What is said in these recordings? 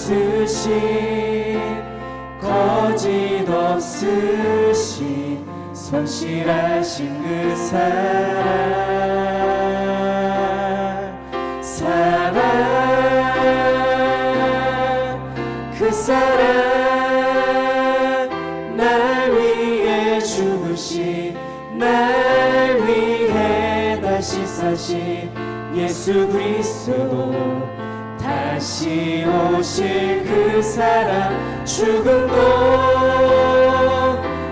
변함없으신 거짓 없으신 성실하신 그 사랑 그 사랑 날 위해 죽으신 날 위해 다시 사신 예수 그리스도 다시 오실 그 사랑 죽음도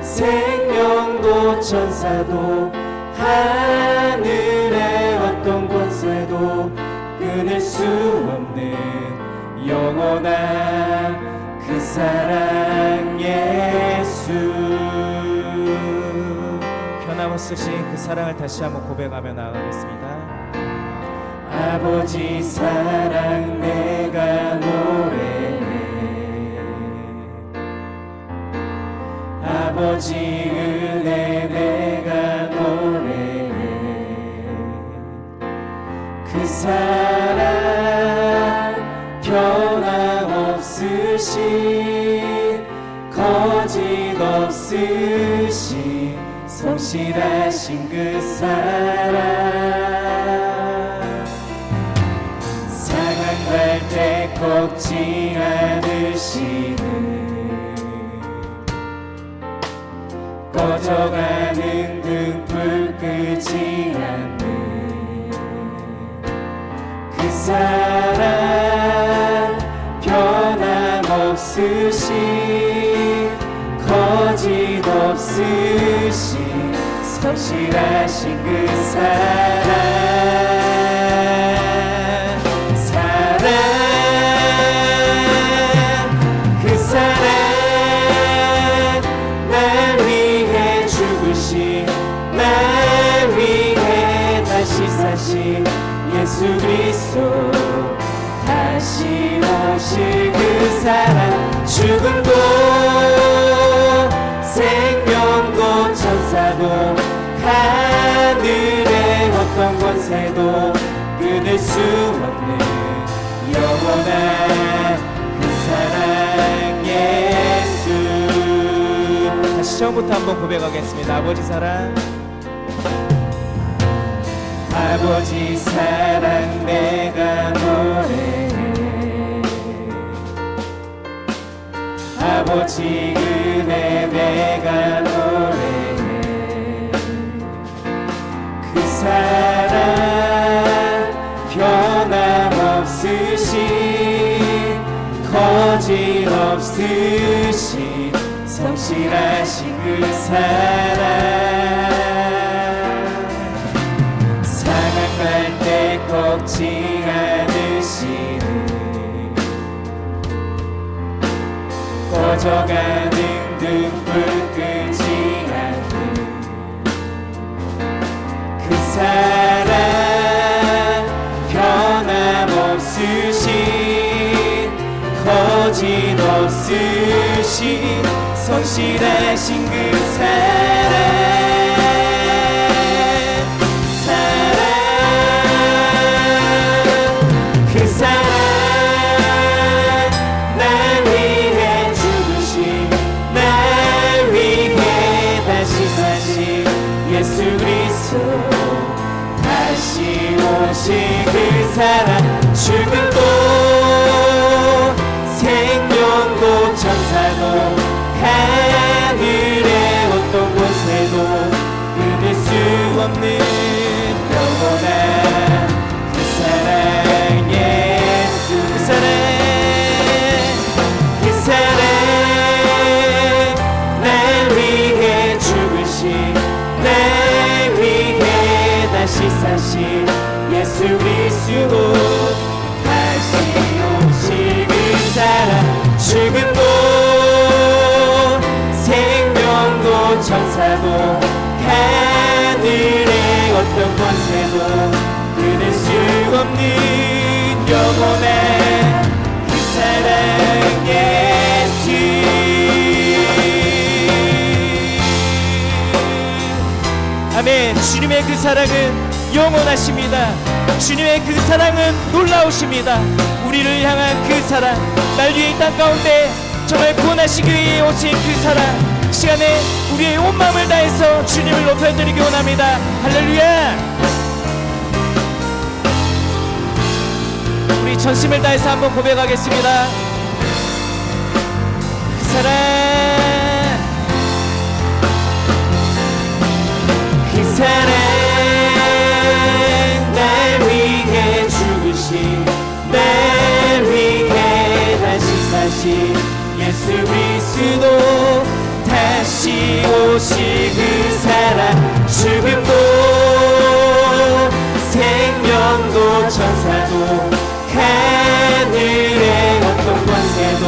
생명도 천사도 하늘의 어떤 권세도 끊을 수 없는 영원한 그 사랑 예수 변함없으신 그 사랑을 다시 한번 고백하며 나아가겠습니다. 아버지 사랑 내가 노래해 아버지 은혜 내가 노래해 그 사랑 변함없으신 거짓 없으신 성실하신 그 사랑 상할 때 꺾지 않으시는 꺼져가는 등불 끄지 않는 그 사랑 변함없으신 거짓 없으신 성실하신 그 사랑 그 사랑 날 위해 죽으신 날 위해 다시 사신 예수 그리스도 다시 오실 그 사랑 죽음도 생명도 천사도 하늘의 어떤 권세도 끊을 수 없는 영원한 그 사랑 예수 다시 처음부터 한번 고백하겠습니다. 아버지 사랑 아버지 사랑 내가 노래해 아버지 은혜 내가 노래해 그 사랑 변함없으신 거짓 없으신 성실하신 그 사랑 상할 때 꺾지 않으시는 꺼져가는 등불 끄지 않는 그 사랑 변함없으신 거짓 없으신 성실하신 그 사랑 그 사랑 날 위해 죽으신 날 위해 다시 사신 예수 그리스도 다시 오실 그 사랑 죽음도 생명도 천사도 하늘의 어떤 곳에도 끊을 수 없는 영원한 그 사랑 예수 그 사랑 그 사랑 날 위해 죽으신 날 위해 다시 사신 예수 그리스도 다시 오실 그 사랑 죽음도 생명도 천사도 하늘의 어떤 권세도 끊을 수 없는 영원한 그 사랑 예수 아멘. 주님의 그 사랑은 영원하십니다. 주님의 그 사랑은 놀라우십니다. 우리 우리를 향한 그 사랑, 날 위해 이 땅 가운데 정말 구원하시기 위해 오신 그 사랑, 시간에 우리의 온 마음을 다해서 주님을 높여드리기 원합니다. 할렐루야. 우리 전심을 다해서 한번 고백하겠습니다. 그 사랑, 그 사랑, 날 위해 죽으신, 날 위해 다시 사신 예수 그리스도, 다시 오실 그 사랑, 죽음도 생명도 천사도 하늘의 어떤 권세도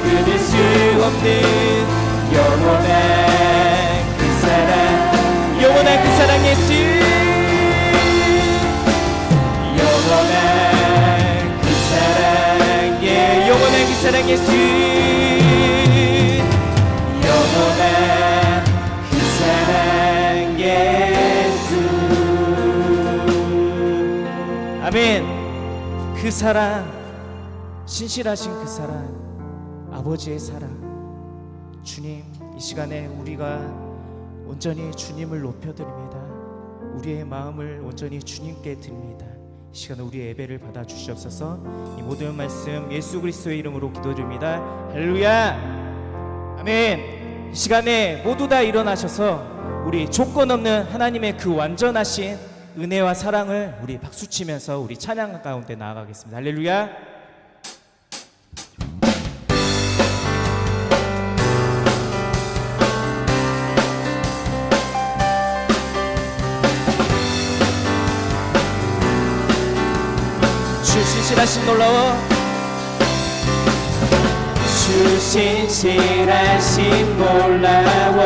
끊을 수 없는 영원한 그 사랑, 영원한 그 사랑 예수, 영원한 그 사랑, 예, 영원한 그 사랑 예수, 영원한 그 사랑 예수. 아멘. 그 사랑, 신실하신 그 사랑, 아버지의 사랑, 주님, 이 시간에 우리가 온전히 주님을 높여드립니다. 우리의 마음을 온전히 주님께 드립니다. 이 시간에 우리의 예배를 받아 주시옵소서. 이 모든 말씀 예수 그리스도의 이름으로 기도드립니다. 할렐루야. 아멘. 이 시간에 모두 다 일어나셔서 우리 조건 없는 하나님의 그 완전하신 은혜와 사랑을 우리 박수치면서 우리 찬양 가운데 나아가겠습니다. 할렐루야. 주 신실하신 놀라워, 주 신실하신 놀라워,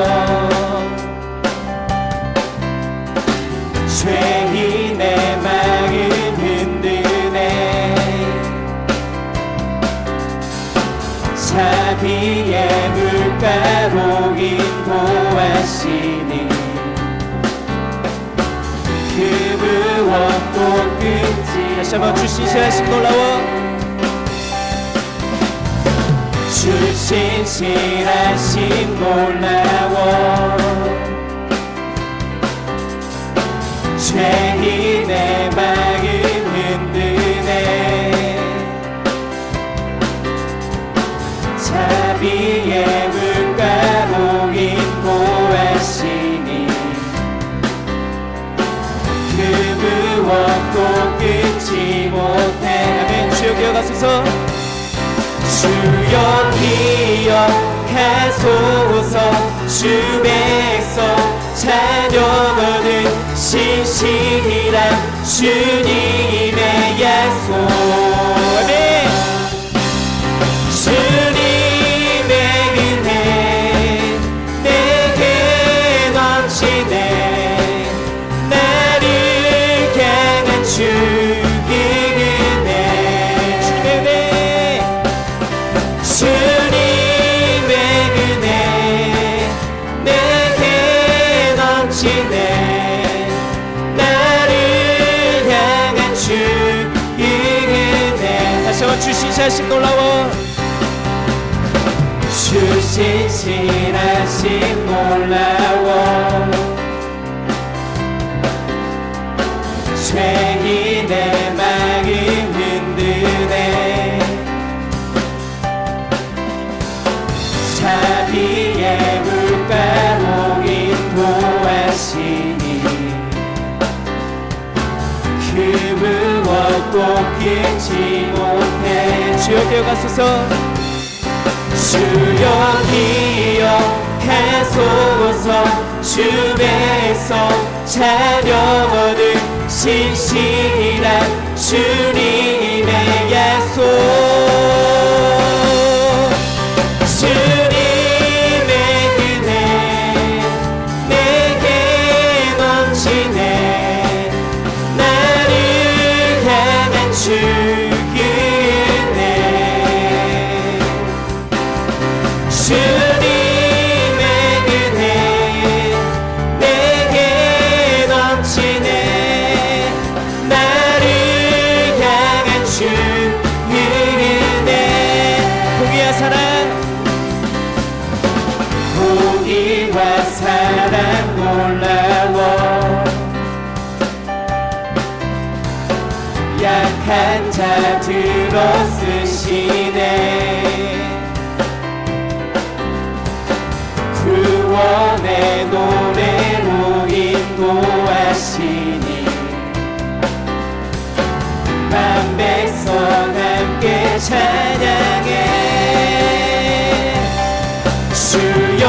죄인의 마음 흔드네, 자비의 물가로 인도하시니 그 무엇도 끊지. 다시 한번 주 신실하신 놀라워, 주 신실하신 놀라워, 죄인의 마음 흔드네, 자비의 물가로 인도하시니 그 무엇도 끊지 못해. 아멘. 주여 기억하소서, 주여 기억하소서, 주 백성 자녀거든 신실한 주님의 약속. 아멘. 주님의 은혜 내게 넘치네, 나를 향한 주의 은혜, 주님의 은혜, 주님의 은혜 내게 넘치네, 나를 향한 주의 은혜. 다시 한번 주 신실하신 놀라워, 주 신실하신 놀라워, 죄인의 마음 흔드네, 자비의 물가로 인도하시니 그 무엇도 끊지 못해. 주여 기억하소서, 주여 기억하소서, 주 백성 자녀거든 신실한 주님의 약속, 주님의 은혜 내게 넘치네, 나를 향한 주의 은혜, 주님의 은혜 내게 넘치네, 나를 향한 주의 진리와 사랑 놀라워 약한 자 들어 쓰시네 구원의 노래로 인도하시니 만 백성 함께 찬양해 주여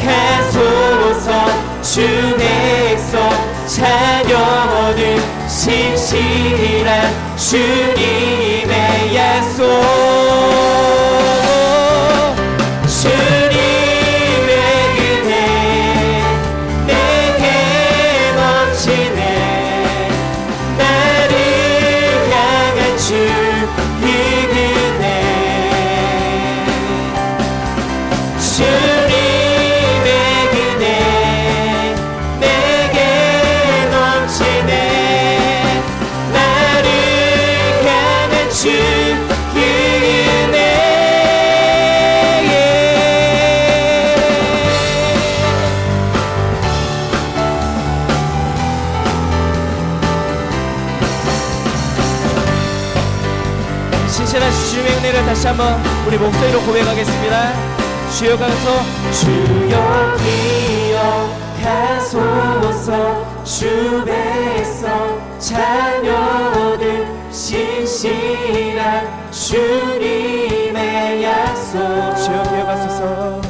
기억하소서 주 백성 자녀들 신실한 주님의 약속 주님의 은혜 내게 넘치네 나를 향한 주의 은혜 주님의 은혜 내게 넘치네 나를 향한 주의 은혜 신실한 주님의 은혜를 다시 한번 우리 목소리로 고백하겠습니다. 주여 가서 주여 기억하소서 주 백성 자녀들 신실한 주님의 약속 주여 기억하소서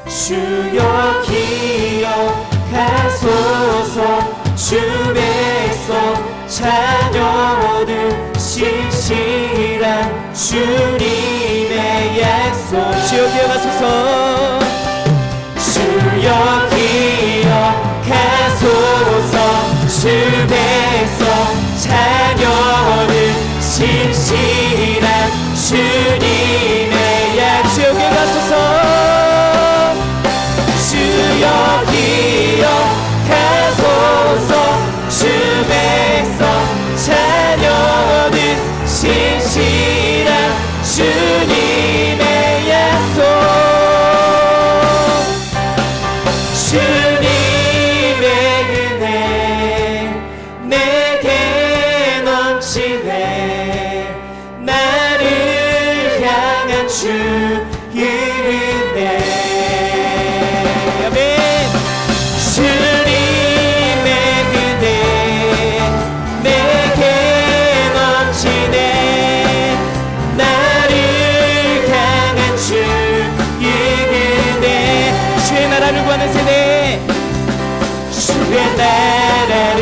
주여 기억하소서 주 백성 자녀들 신실한 주님의 약속 주여 기억하소서 주여 기억하소서 주 백성 자녀들 신실한 주님의 약속 주여 기억하소서 주여 기억하소서 주 백성 자녀들 신실한 주님의 약속 주님의 은혜 내게 넘치네 나를 향한 주의 은혜 아멘 주님의 은혜 내게 넘치네 나를 향한 주의 은혜 주의 나라를 구하는 세대 주의 나라를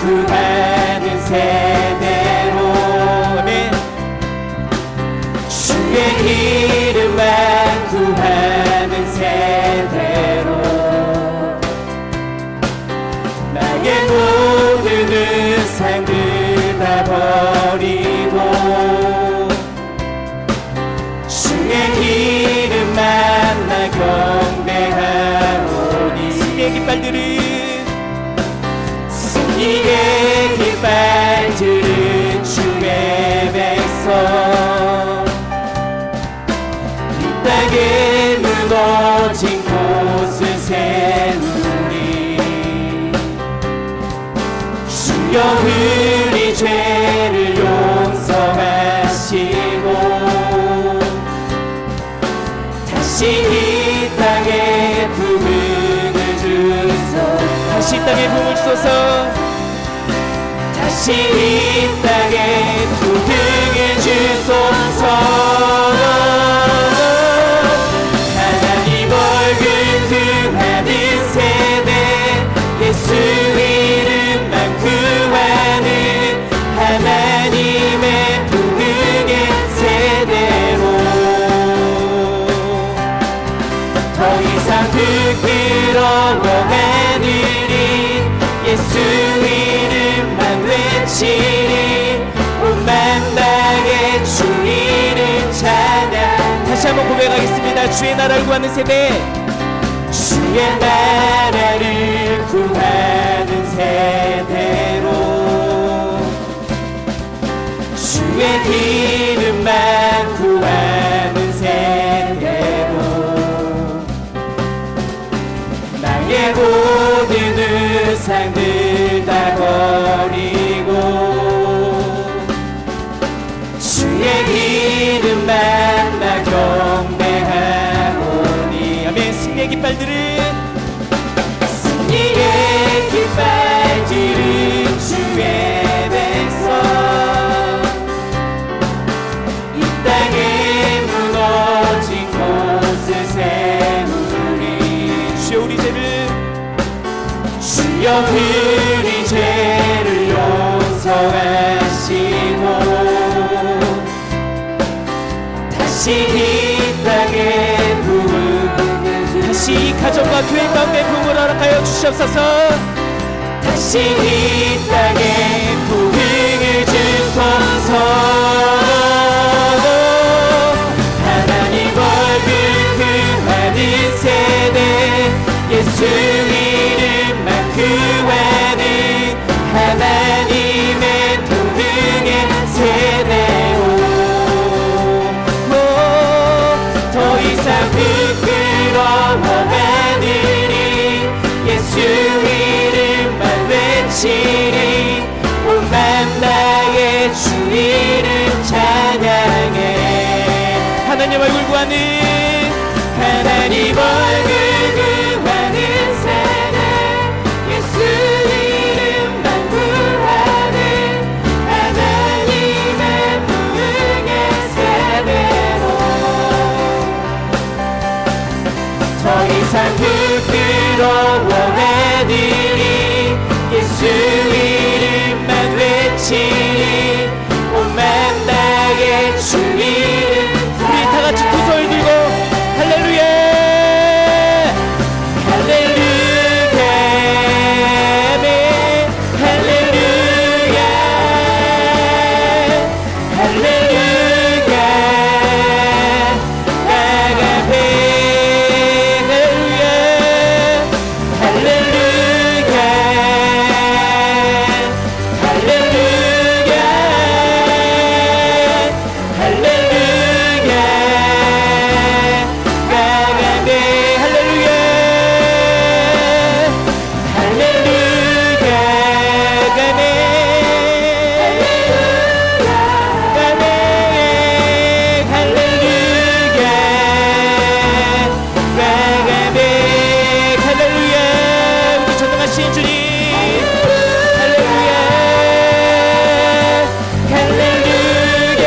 구하는 세대로 아멘 주의 이름만 구하는 세대로 나의 모든 의상들 다 버리고 주의 이름만 나 경배하오니 승리의 깃발들은 승리의 깃발들은 주의 백성 이 땅에 무너진 곳을 세우리 주여 우리 죄를 용서하시고 다시 이 땅에 부흥을 주소 다시 이 땅에 부흥을 주소서 다시 이 땅에 부흥을 주소서 하나님 얼굴 구하는 세대 예수 이름만 구하는 하나님의 부흥의 세대로 더 이상 부끄러워 하늘이 예수 이름만 외치리 온 만방의 주 이름 찬양 다시 한번 고백하겠습니다. 주의 나라를 구하는 세대 주의 나라를 구하는 세대로 주의 이름만 구하는 세대로 다시 이 땅에 부흥을 다시 이 가정과 교회 가운데 부흥을 허락하여 주시옵소서. 다시 이 땅에 부흥을 주소서. 하나님 얼굴 구하는 세대 예수 이름만 구하는 하나님의 부흥의 세대로 더 이상 부끄러워하느니 예수 이름만 외치리 온 맘 다해 주 이름 찬양해. 하나님 얼굴 구하는 하나님 얼굴 구하는 세대 예수 이름만 구하는 하나님의 부흥의 세대로 더 이상 부끄러워하느니 예수 이름만 외치리 온 맘 다해 주 이름. 우리 다 같이 두 손을 들고 할렐루야 할렐루야 아멘 할렐루야 할렐루야 나가베 할렐루야 할렐루야 할렐루야 할렐루야 나가베 할렐루야 할렐루야 가네 가네 할렐루야 가가네 할렐루야 우리 전능하신 주님 할렐루야 할렐루야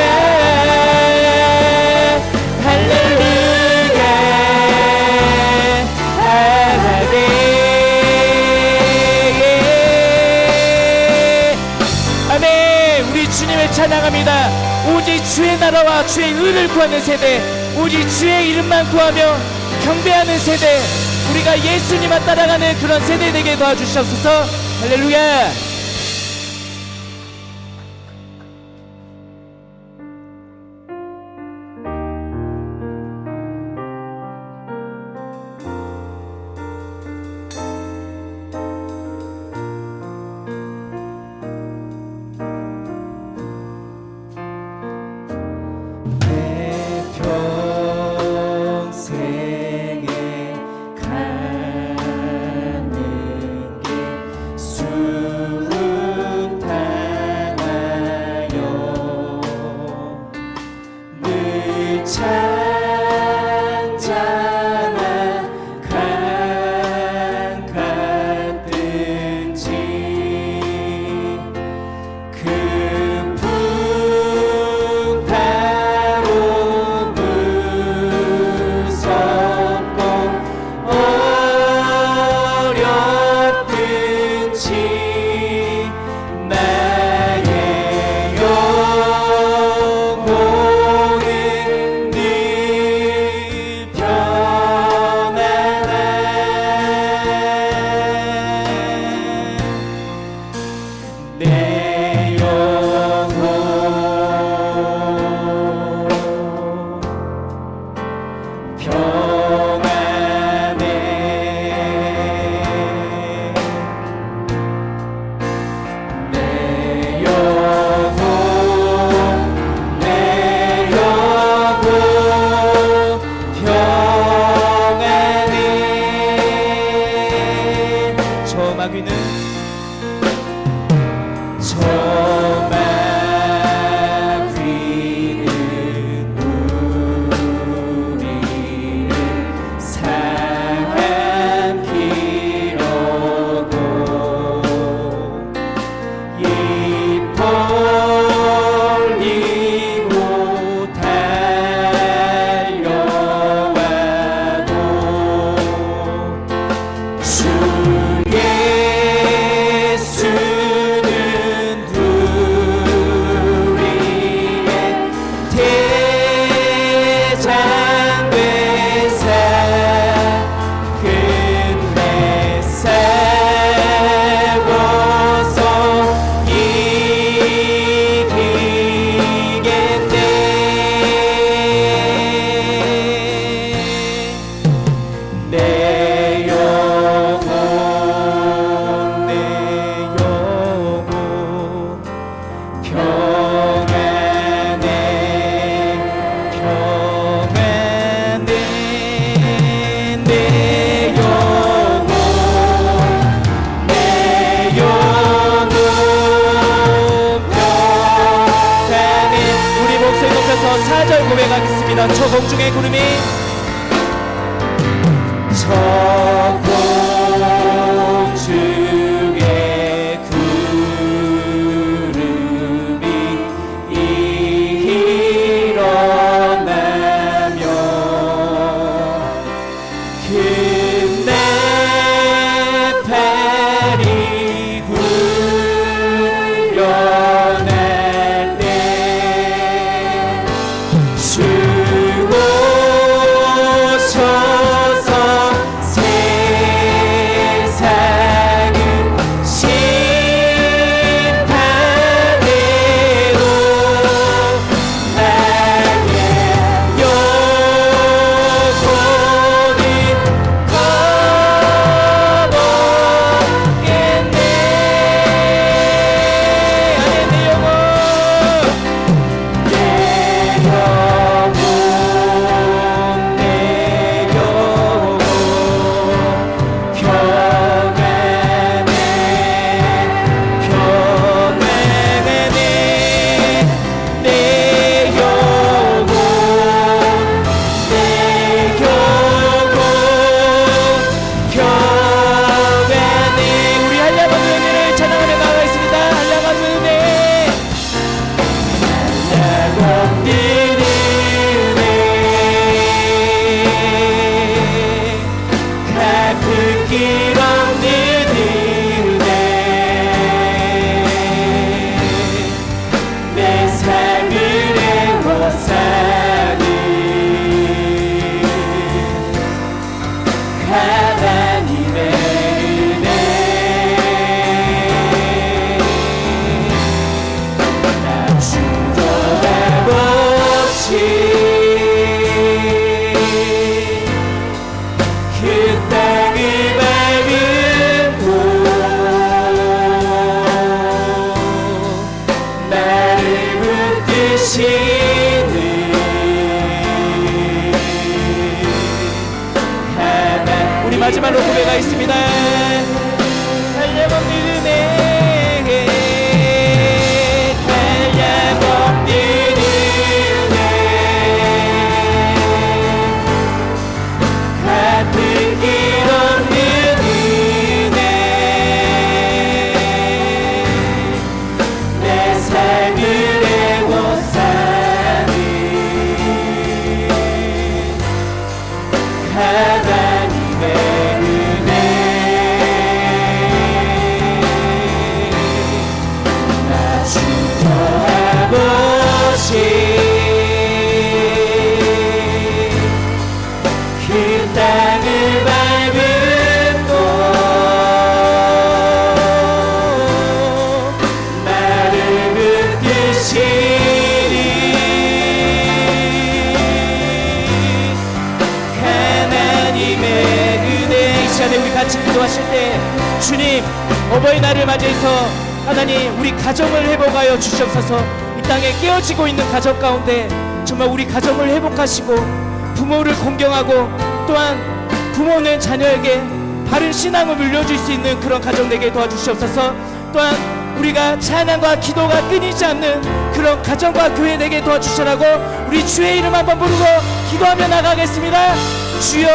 할렐루야 하나님 아멘. 우리 주님을 찬양합니다. 오직 주의 나라와 주의 의를 구하는 세대, 오직 주의 이름만 구하며 경배하는 세대, 우리가 예수님만 따라가는 그런 세대 되게 도와주시옵소서. 할렐루야. 내 평생에 가는 길 수없이 마지막으로 고백하겠습니다. 저 공중의 구름이 저 공중의 구름이 일어나며 그네 벨이 굴려날 때 주오셔서 세상을 심판대로 나의 영혼을 거두겠네. 아멘. 내 영혼 우리 한량한 은혜를 찬양하며 나가겠습니다. 한량한 은혜 같은 길 없는 은혜 내 삶을 애워싸는 하나님의 은혜 나 주더라보시 그 땅을 밟은 곳 나를 붙드시는 하나 우리 마지막으로 고백하겠습니다. 한량없는 은혜 한량없는 은혜 같은 길 없는 은혜 내 삶을 애워싸는 하나님의 은혜 나 주더하보시 그 땅을 밟은 곳 나를 붙드시니 하나님의 은혜 이 시간에 우리 같이 기도하실 때 주님 어버이날을 맞이해서 하나님 우리 가정을 회복하여 주시옵소서. 이 땅에 깨어지고 있는 가정 가운데 정말 우리 가정을 회복하시고 부모를 공경하고 또한 부모는 자녀에게 바른 신앙을 물려줄 수 있는 그런 가정 되게 도와주시옵소서. 또한 우리가 찬양과 기도가 끊이지 않는 그런 가정과 교회 되게 도와주시라고 우리 주의 이름 한번 부르고 기도하며 나가겠습니다. 주여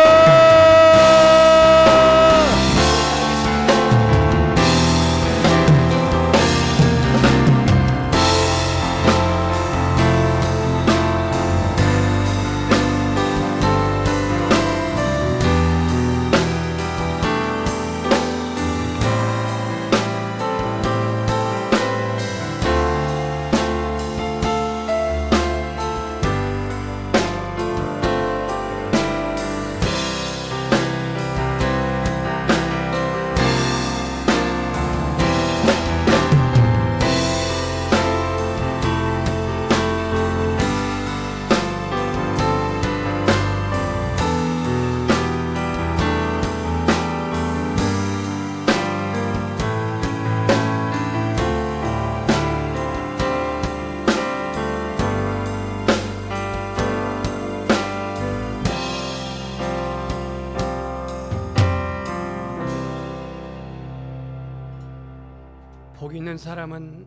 복 있는 사람은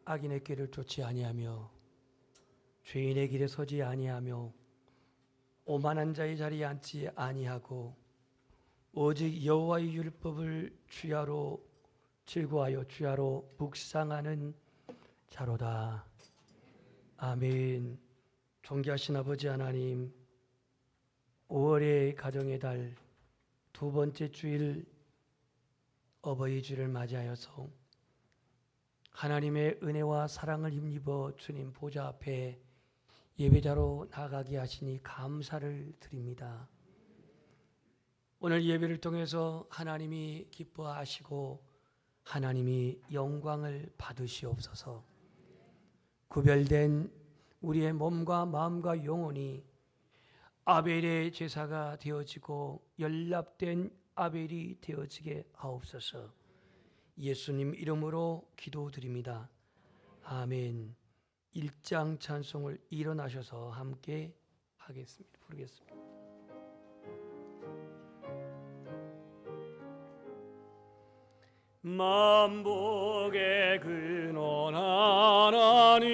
악인의 길을 쫓지 아니하며 죄인의 길에 서지 아니하며 오만한 자의 자리에 앉지 아니하고 오직 여호와의 율법을 주야로 즐거워하여 주야로 묵상하는 자로다. 아멘. 존귀하신 아버지 하나님, 5월의 가정의 달 두 번째 주일 어버이 주를 맞이하여서 하나님의 은혜와 사랑을 힘입어 주님 보좌 앞에 예배자로 나가게 하시니 감사를 드립니다. 오늘 예배를 통해서 하나님이 기뻐하시고 하나님이 영광을 받으시옵소서. 구별된 우리의 몸과 마음과 영혼이 아벨의 제사가 되어지고 연합된 아벨이 되어지게 하옵소서. 예수님 이름으로 기도드립니다. 아멘. 1장 찬송을 일어나셔서 함께 하겠습니다. 부르겠습니다. 만복의 근원 하나님,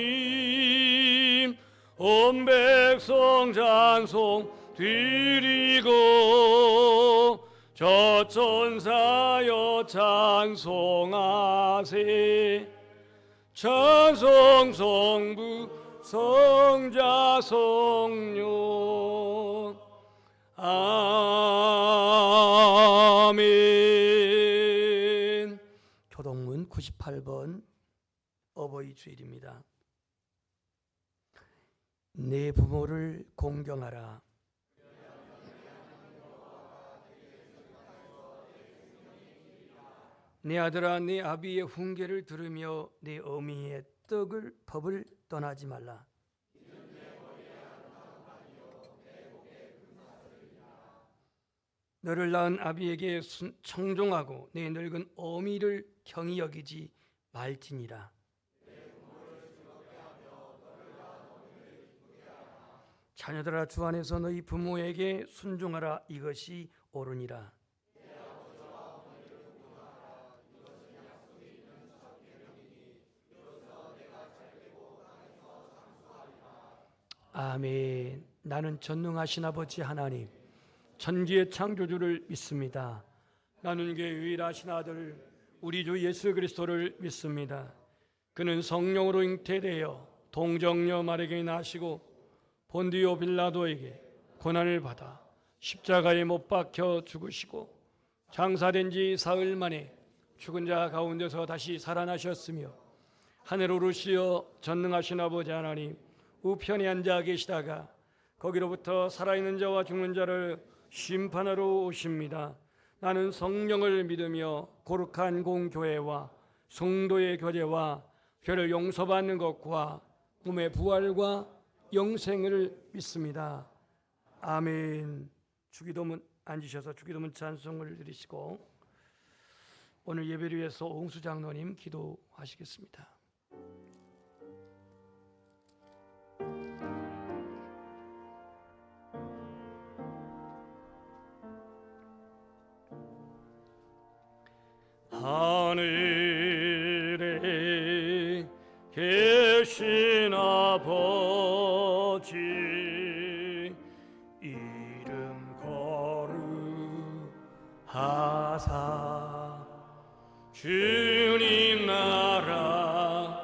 온 백성 찬송 드리고 저 천사여 찬송하세. 찬송 성부 성자 성령 아멘. 교동문 98번 어버이 주일입니다. 내 부모를 공경하라. 내 아들아, 내 아비의 훈계를 들으며 내 어미의 법을 떠나지 말라. 너를 낳은 아비에게 청종하고 내 늙은 어미를 경히 여기지 말지니라. 자녀들아, 주 안에서 너희 부모에게 순종하라. 이것이 옳으니라. 아멘. 나는 전능하신 아버지 하나님, 천지의 창조주를 믿습니다. 나는 그의 유일하신 아들 우리 주 예수 그리스도를 믿습니다. 그는 성령으로 잉태되어 동정녀 마리아에게 나시고 본디오 빌라도에게 고난을 받아 십자가에 못 박혀 죽으시고 장사된 지 사흘 만에 죽은 자 가운데서 다시 살아나셨으며 하늘 오르시어 전능하신 아버지 하나님 우편에 앉아 계시다가 거기로부터 살아있는 자와 죽는 자를 심판하러 오십니다. 나는 성령을 믿으며 거룩한 공교회와 성도의 교제와 죄를 용서받는 것과 몸의 부활과 영생을 믿습니다. 아멘. 주기도문 앉으셔서 주기도문 찬송을 드리시고 오늘 예배를 위해서 옹수 장로님 기도하시겠습니다. 하늘에 계신 아버지 이름 거룩하사 주님 나라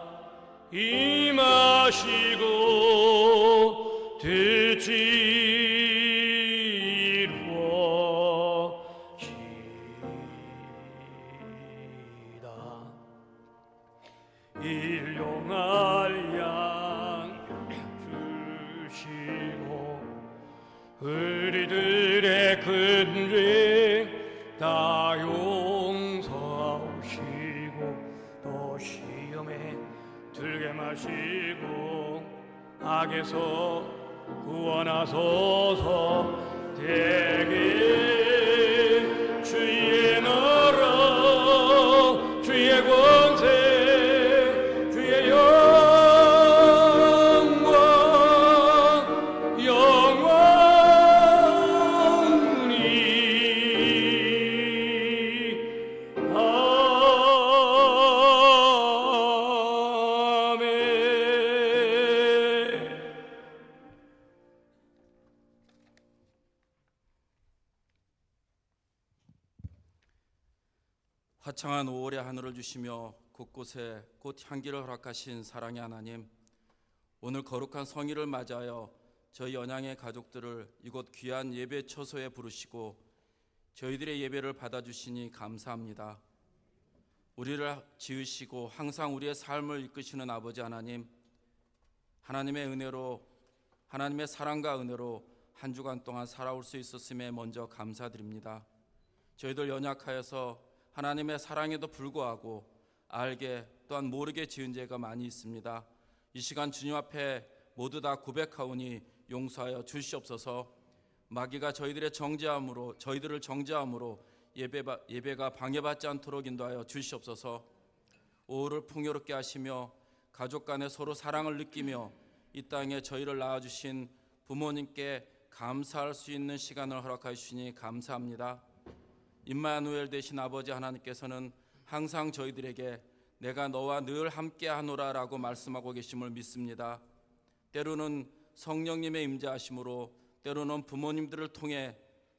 임하시고 뜻이 일용할 양 주시고 우리들의 큰 죄 다 용서하시고 또 시험에 들게 마시고 악에서 구원하소서. 대개 주의 나라 주의 권세 화창한 5월의 하늘을 주시며 곳곳에 꽃 향기를 허락하신 사랑의 하나님, 오늘 거룩한 성일을 맞이하여 저희 연양의 가족들을 이곳 귀한 예배 처소에 부르시고 저희들의 예배를 받아주시니 감사합니다. 우리를 지으시고 항상 우리의 삶을 이끄시는 아버지 하나님, 하나님의 은혜로, 하나님의 사랑과 은혜로 한 주간 동안 살아올 수 있었음에 먼저 감사드립니다. 저희들 연약하여서 하나님의 사랑에도 불구하고 알게 또한 모르게 지은 죄가 많이 있습니다. 이 시간 주님 앞에 모두 다 고백하오니 용서하여 주시옵소서. 마귀가 저희들을 정죄함으로 예배가 방해받지 않도록 인도하여 주시옵소서. 오후를 풍요롭게 하시며 가족 간에 서로 사랑을 느끼며 이 땅에 저희를 낳아주신 부모님께 감사할 수 있는 시간을 허락하여 주시니 감사합니다. 임마누엘 되신 아버지 하나님께서는 항상 저희들에게 내가 너와 늘 함께하노라 라고 말씀하고 계심을 믿습니다. 때로는 성령님의 임재하심으로, 때로는 부모님들을 통해,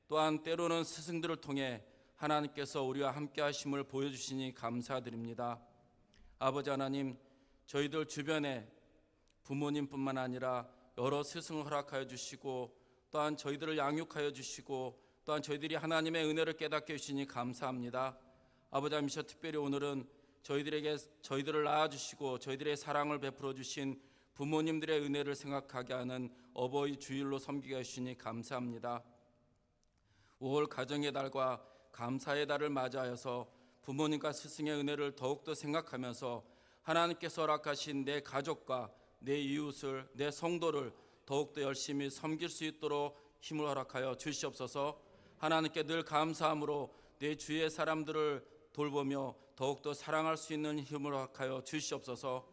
또한 때로는 스승들을 통해 하나님께서 우리와 함께하심을 보여주시니 감사드립니다. 아버지 하나님, 저희들 주변에 부모님뿐만 아니라 여러 스승을 허락하여 주시고 또한 저희들을 양육하여 주시고 또한 저희들이 하나님의 은혜를 깨닫게 해주시니 감사합니다. 아버지 하나님, 특별히 오늘은 저희들을 낳아주시고 저희들의 사랑을 베풀어 주신 부모님들의 은혜를 생각하게 하는 어버이 주일로 섬기게 해주시니 감사합니다. 5월 가정의 달과 감사의 달을 맞이하여서 부모님과 스승의 은혜를 더욱더 생각하면서 하나님께서 허락하신 내 가족과 내 이웃을, 내 성도를 더욱더 열심히 섬길 수 있도록 힘을 허락하여 주시옵소서. 하나님께 늘 감사함으로 내 주위의 사람들을 돌보며 더욱더 사랑할 수 있는 힘을 허락하여 주시옵소서.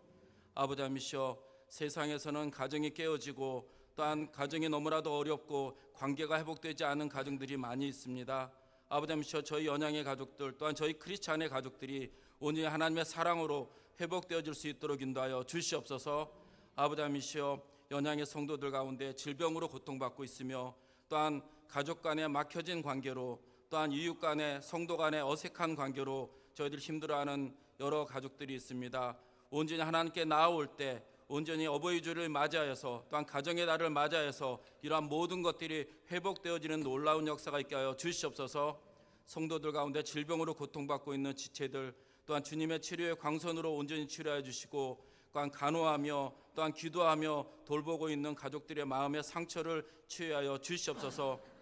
아버지 하나님이시여, 세상에서는 가정이 깨어지고 또한 가정이 너무나도 어렵고 관계가 회복되지 않은 가정들이 많이 있습니다. 아버지 하나님이시여, 저희 연양의 가족들 또한 저희 크리스찬의 가족들이 온전히 하나님의 사랑으로 회복되어질 수 있도록 인도하여 주시옵소서. 아버지 하나님이시여, 연양의 성도들 가운데 질병으로 고통받고 있으며 또한 가족 간에 막혀진 관계로, 또한 이웃 간에, 성도 간에 어색한 관계로 저희들 힘들어하는 여러 가족들이 있습니다. 온전히 하나님께 나아올 때, 온전히 어버이 주를 맞이하여서 또한 가정의 달을 맞이하여서 이러한 모든 것들이 회복되어지는 놀라운 역사가 있게 하여 주시옵소서. 성도들 가운데 질병으로 고통받고 있는 지체들 또한 주님의 치료의 광선으로 온전히 치료해 주시고, 또한 간호하며 또한 기도하며 돌보고 있는 가족들의 마음의 상처를 치유하여 주시옵소서.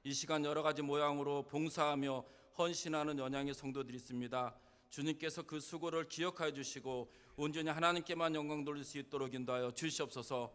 이 시간 여러 가지 모양으로 봉사하며 헌신하는 연양의 성도들이 있습니다. 주님께서 그 수고를 기억하여 주시고 온전히 하나님께만 영광 돌릴 수 있도록 인도하여 주시옵소서.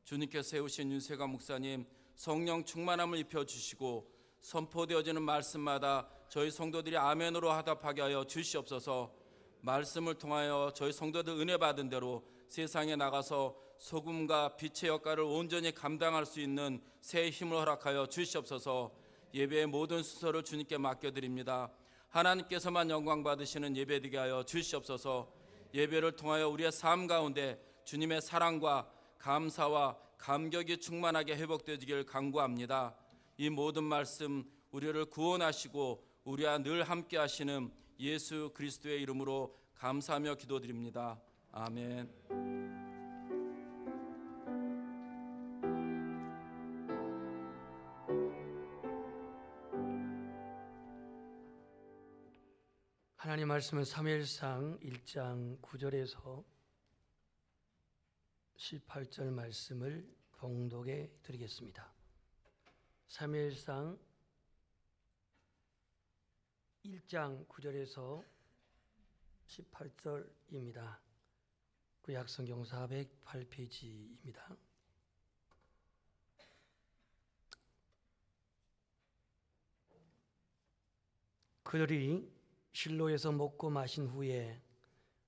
주님께서 세우신 윤세가 목사님 성령 충만함을 입혀주시고 선포되어지는 말씀마다 저희 성도들이 아멘으로 화답하게 하여 주시옵소서. 말씀을 통하여 저희 성도들 은혜 받은 대로 세상에 나가서 소금과 빛의 역할을 온전히 감당할 수 있는 새 힘을 허락하여 주시옵소서. 예배의 모든 순서를 주님께 맡겨드립니다. 하나님께서만 영광 받으시는 예배되게 하여 주시옵소서. 예배를 통하여 우리의 삶 가운데 주님의 사랑과 감사와 감격이 충만하게 회복되어지길 간구합니다. 이 모든 말씀 우리를 구원하시고 우리와 늘 함께 하시는 예수 그리스도의 이름으로 감사하며 기도드립니다. 아멘. 하나님 말씀은 사무엘상 1장 9절에서 18절 말씀을 봉독해 드리겠습니다. 사무엘상 1장 9절에서 18절입니다. 구약성경 408페이지입니다. 그들이 실로에서 먹고 마신 후에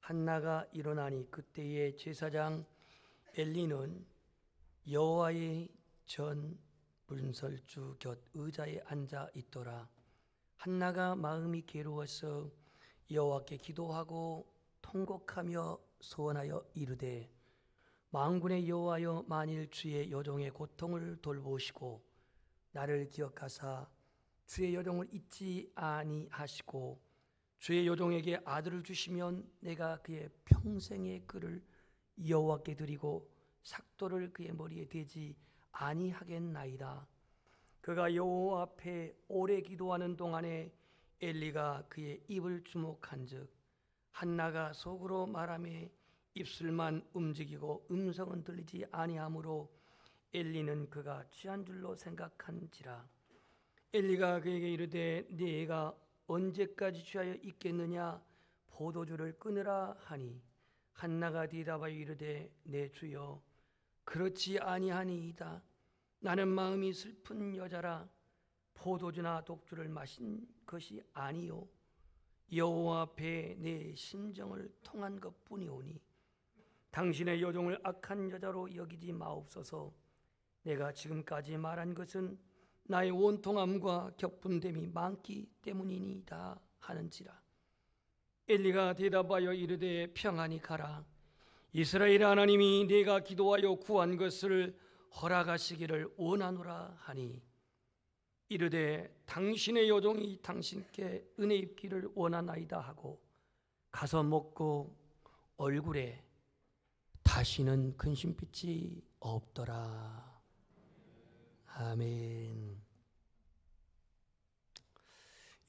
한나가 일어나니 그때의 제사장 엘리는 여호와의 전 문설주 곁 의자에 앉아 있더라. 한나가 마음이 괴로워서 여호와께 기도하고 통곡하며 소원하여 이르되 만군의 여호와여, 만일 주의 여종의 고통을 돌보시고 나를 기억하사 주의 여종을 잊지 아니하시고 주의 여종에게 아들을 주시면 내가 그의 평생의 끈을 여호와께 드리고 삭도를 그의 머리에 대지 아니하겠나이다. 그가 여호와 앞에 오래 기도하는 동안에 엘리가 그의 입을 주목한즉 한나가 속으로 말하며 입술만 움직이고 음성은 들리지 아니하므로 엘리는 그가 취한 줄로 생각한지라. 엘리가 그에게 이르되 네 애가 언제까지 취하여 있겠느냐? 포도주를 끊으라 하니 한나가 대답하여 이르되 내 주여 그렇지 아니하니이다. 나는 마음이 슬픈 여자라 포도주나 독주를 마신 것이 아니요 여호와 앞에 내 심정을 통한 것뿐이오니 당신의 여종을 악한 여자로 여기지 마옵소서. 내가 지금까지 말한 것은 나의 원통함과 격분됨이 많기 때문이니이다 하는지라. 엘리가 대답하여 이르되 평안히 가라. 이스라엘 하나님이 네가 기도하여 구한 것을 허락하시기를 원하노라 하니 이르되 당신의 여종이 당신께 은혜 입기를 원하나이다 하고 가서 먹고 얼굴에 다시는 근심빛이 없더라. 아멘.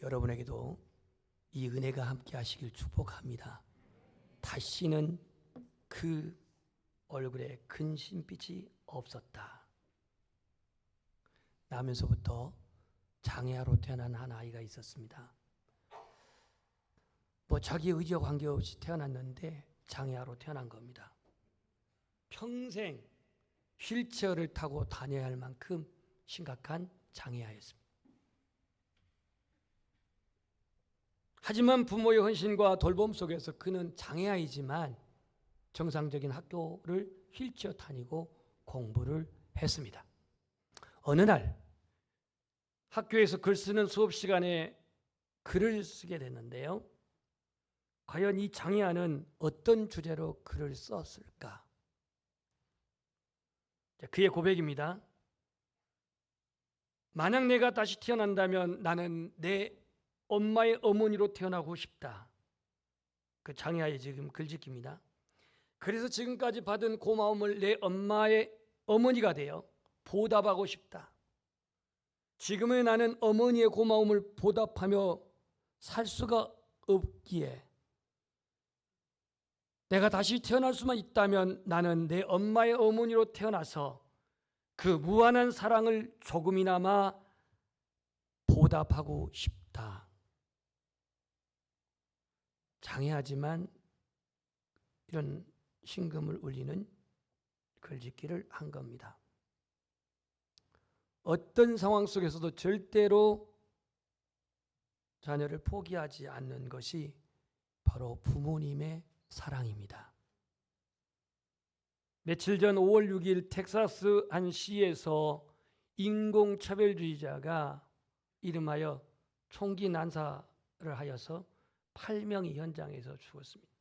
여러분에게도 이 은혜가 함께 하시길 축복합니다. 다시는 그 얼굴에 근심빛이 없었다. 나면서부터 장애아로 태어난 한 아이가 있었습니다. 자기 의지와 관계없이 태어났는데 장애아로 태어난 겁니다. 평생 휠체어를 타고 다녀야 할 만큼 심각한 장애아였습니다. 하지만 부모의 헌신과 돌봄 속에서 그는 장애아이지만 정상적인 학교를 휠체어 다니고 공부를 했습니다. 어느 날 학교에서 글 쓰는 수업 시간에 글을 쓰게 됐는데요. 과연 이 장애아는 어떤 주제로 글을 썼을까? 그의 고백입니다. 만약 내가 다시 태어난다면 나는 내 엄마의 어머니로 태어나고 싶다. 그 장애아의 지금 글짓기입니다. 그래서 지금까지 받은 고마움을 내 엄마의 어머니가 되어 보답하고 싶다. 지금의 나는 어머니의 고마움을 보답하며 살 수가 없기에 내가 다시 태어날 수만 있다면 나는 내 엄마의 어머니로 태어나서 그 무한한 사랑을 조금이나마 보답하고 싶다. 장애하지만 이런 신금을 울리는 글짓기를 한 겁니다. 어떤 상황 속에서도 절대로 자녀를 포기하지 않는 것이 바로 부모님의 사랑입니다. 며칠 전 5월 6일 텍사스 한 시에서 인공차별주의자가 이름하여 총기 난사를 하여서 8명이 현장에서 죽었습니다.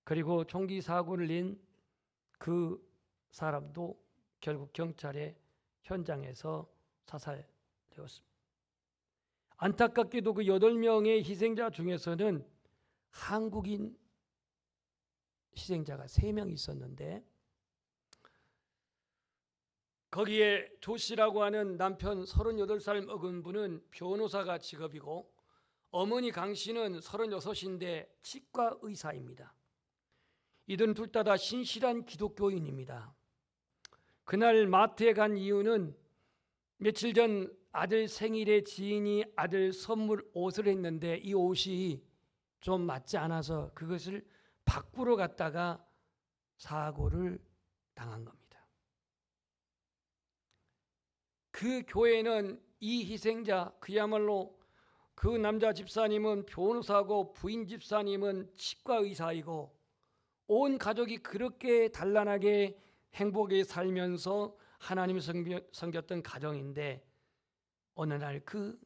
그리고 총기 사고를 낸 그 사람도 결국 경찰의 현장에서 사살되었습니다. 안타깝게도 그 8명의 희생자 중에서는 한국인 희생자가 3명 있었는데 거기에 조 씨라고 하는 남편 38살 먹은 분은 변호사가 직업이고 어머니 강 씨는 36인데 치과 의사입니다. 이들은 둘 다 신실한 기독교인입니다. 그날 마트에 간 이유는 며칠 전 아들 생일에 지인이 아들 선물 옷을 했는데 이 옷이 좀 맞지 않아서 그것을 바꾸러 갔다가 사고를 당한 겁니다. 그 교회는 이 희생자, 그야말로 그 남자 집사님은 변호사고 부인 집사님은 치과 의사이고 온 가족이 그렇게 단란하게 행복하게 살면서 하나님을 섬겼던 가정인데 어느 날 그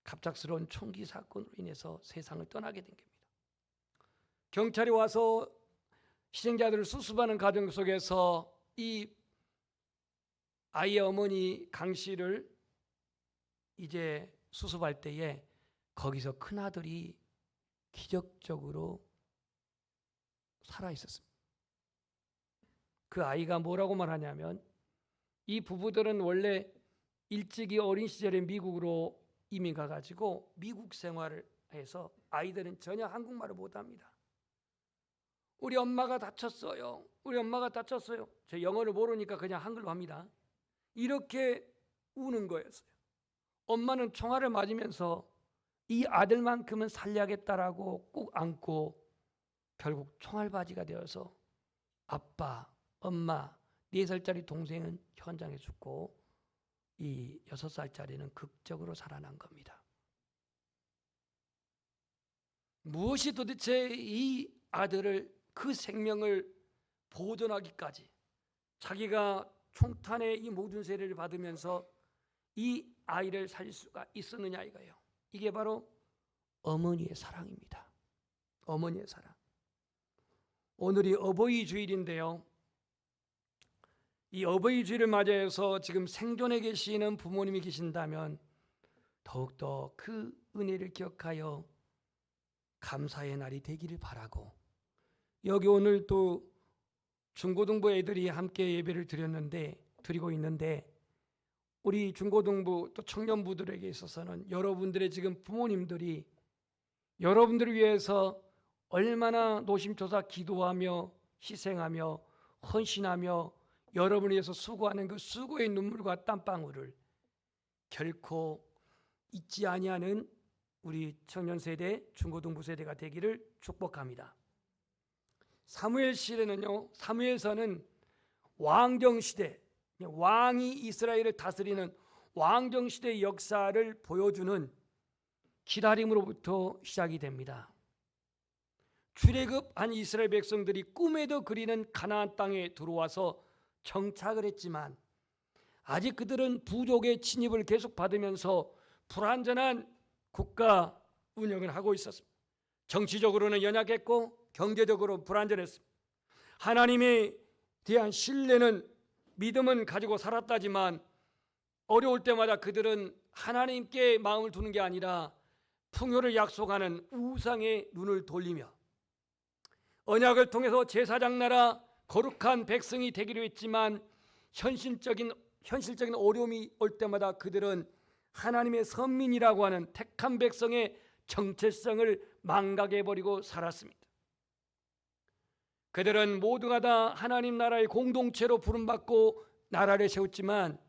갑작스러운 총기 사건으로 인해서 세상을 떠나게 된 겁니다. 경찰이 와서 희생자들을 수습하는 과정 속에서 이 아이의 어머니 강 씨를 이제 수습할 때에 거기서 큰아들이 기적적으로 살아 있었습니다. 그 아이가 뭐라고 말하냐면, 이 부부들은 원래 일찍이 어린 시절에 미국으로 이민 가가지고 미국 생활을 해서 아이들은 전혀 한국말을 못합니다. 우리 엄마가 다쳤어요. 우리 엄마가 다쳤어요. 저 영어를 모르니까 그냥 한글로 합니다. 이렇게 우는 거였어요. 엄마는 총알을 맞으면서 이 아들만큼은 살려야겠다라고 꼭 안고 결국 총알바지가 되어서 아빠, 엄마, 4살짜리 동생은 현장에 죽고 이 6살짜리는 극적으로 살아난 겁니다. 무엇이 도대체 이 아들을, 그 생명을 보존하기까지 자기가 총탄의 이 모든 세례를 받으면서 이 아이를 살릴 수가 있었느냐 이거예요. 이게 바로 어머니의 사랑입니다. 어머니의 사랑. 오늘이 어버이 주일인데요. 이 어버이 주일을 맞이해서 지금 생존해 계시는 부모님이 계신다면 더욱더 그 은혜를 기억하여 감사의 날이 되기를 바라고, 여기 오늘 또 중고등부 애들이 함께 예배를 드리고 있는데 우리 중고등부 또 청년부들에게 있어서는 여러분들의 지금 부모님들이 여러분들을 위해서 얼마나 노심초사 기도하며 희생하며 헌신하며 여러분을 위해서 수고하는 그 수고의 눈물과 땀방울을 결코 잊지 아니하는 우리 청년 세대, 중고등부 세대가 되기를 축복합니다. 사무엘 시대는요, 사무엘서는 왕정 시대, 왕이 이스라엘을 다스리는 왕정 시대의 역사를 보여주는 기다림으로부터 시작이 됩니다. 출애굽한 이스라엘 백성들이 꿈에도 그리는 가나안 땅에 들어와서 정착을 했지만 아직 그들은 부족의 침입을 계속 받으면서 불완전한 국가 운영을 하고 있었습니다. 정치적으로는 연약했고 경제적으로 불완전했습니다. 하나님에 대한 신뢰는, 믿음은 가지고 살았다지만 어려울 때마다 그들은 하나님께 마음을 두는 게 아니라 풍요를 약속하는 우상에 눈을 돌리며 언약을 통해서 제사장 나라 거룩한 백성이 되기로 했지만 현실적인 어려움이 올 때마다 그들은 하나님의 선민이라고 하는 택한 백성의 정체성을 망각해버리고 살았습니다. 그들은 모두가 다 하나님 나라의 공동체로 부름받고 나라를 세웠지만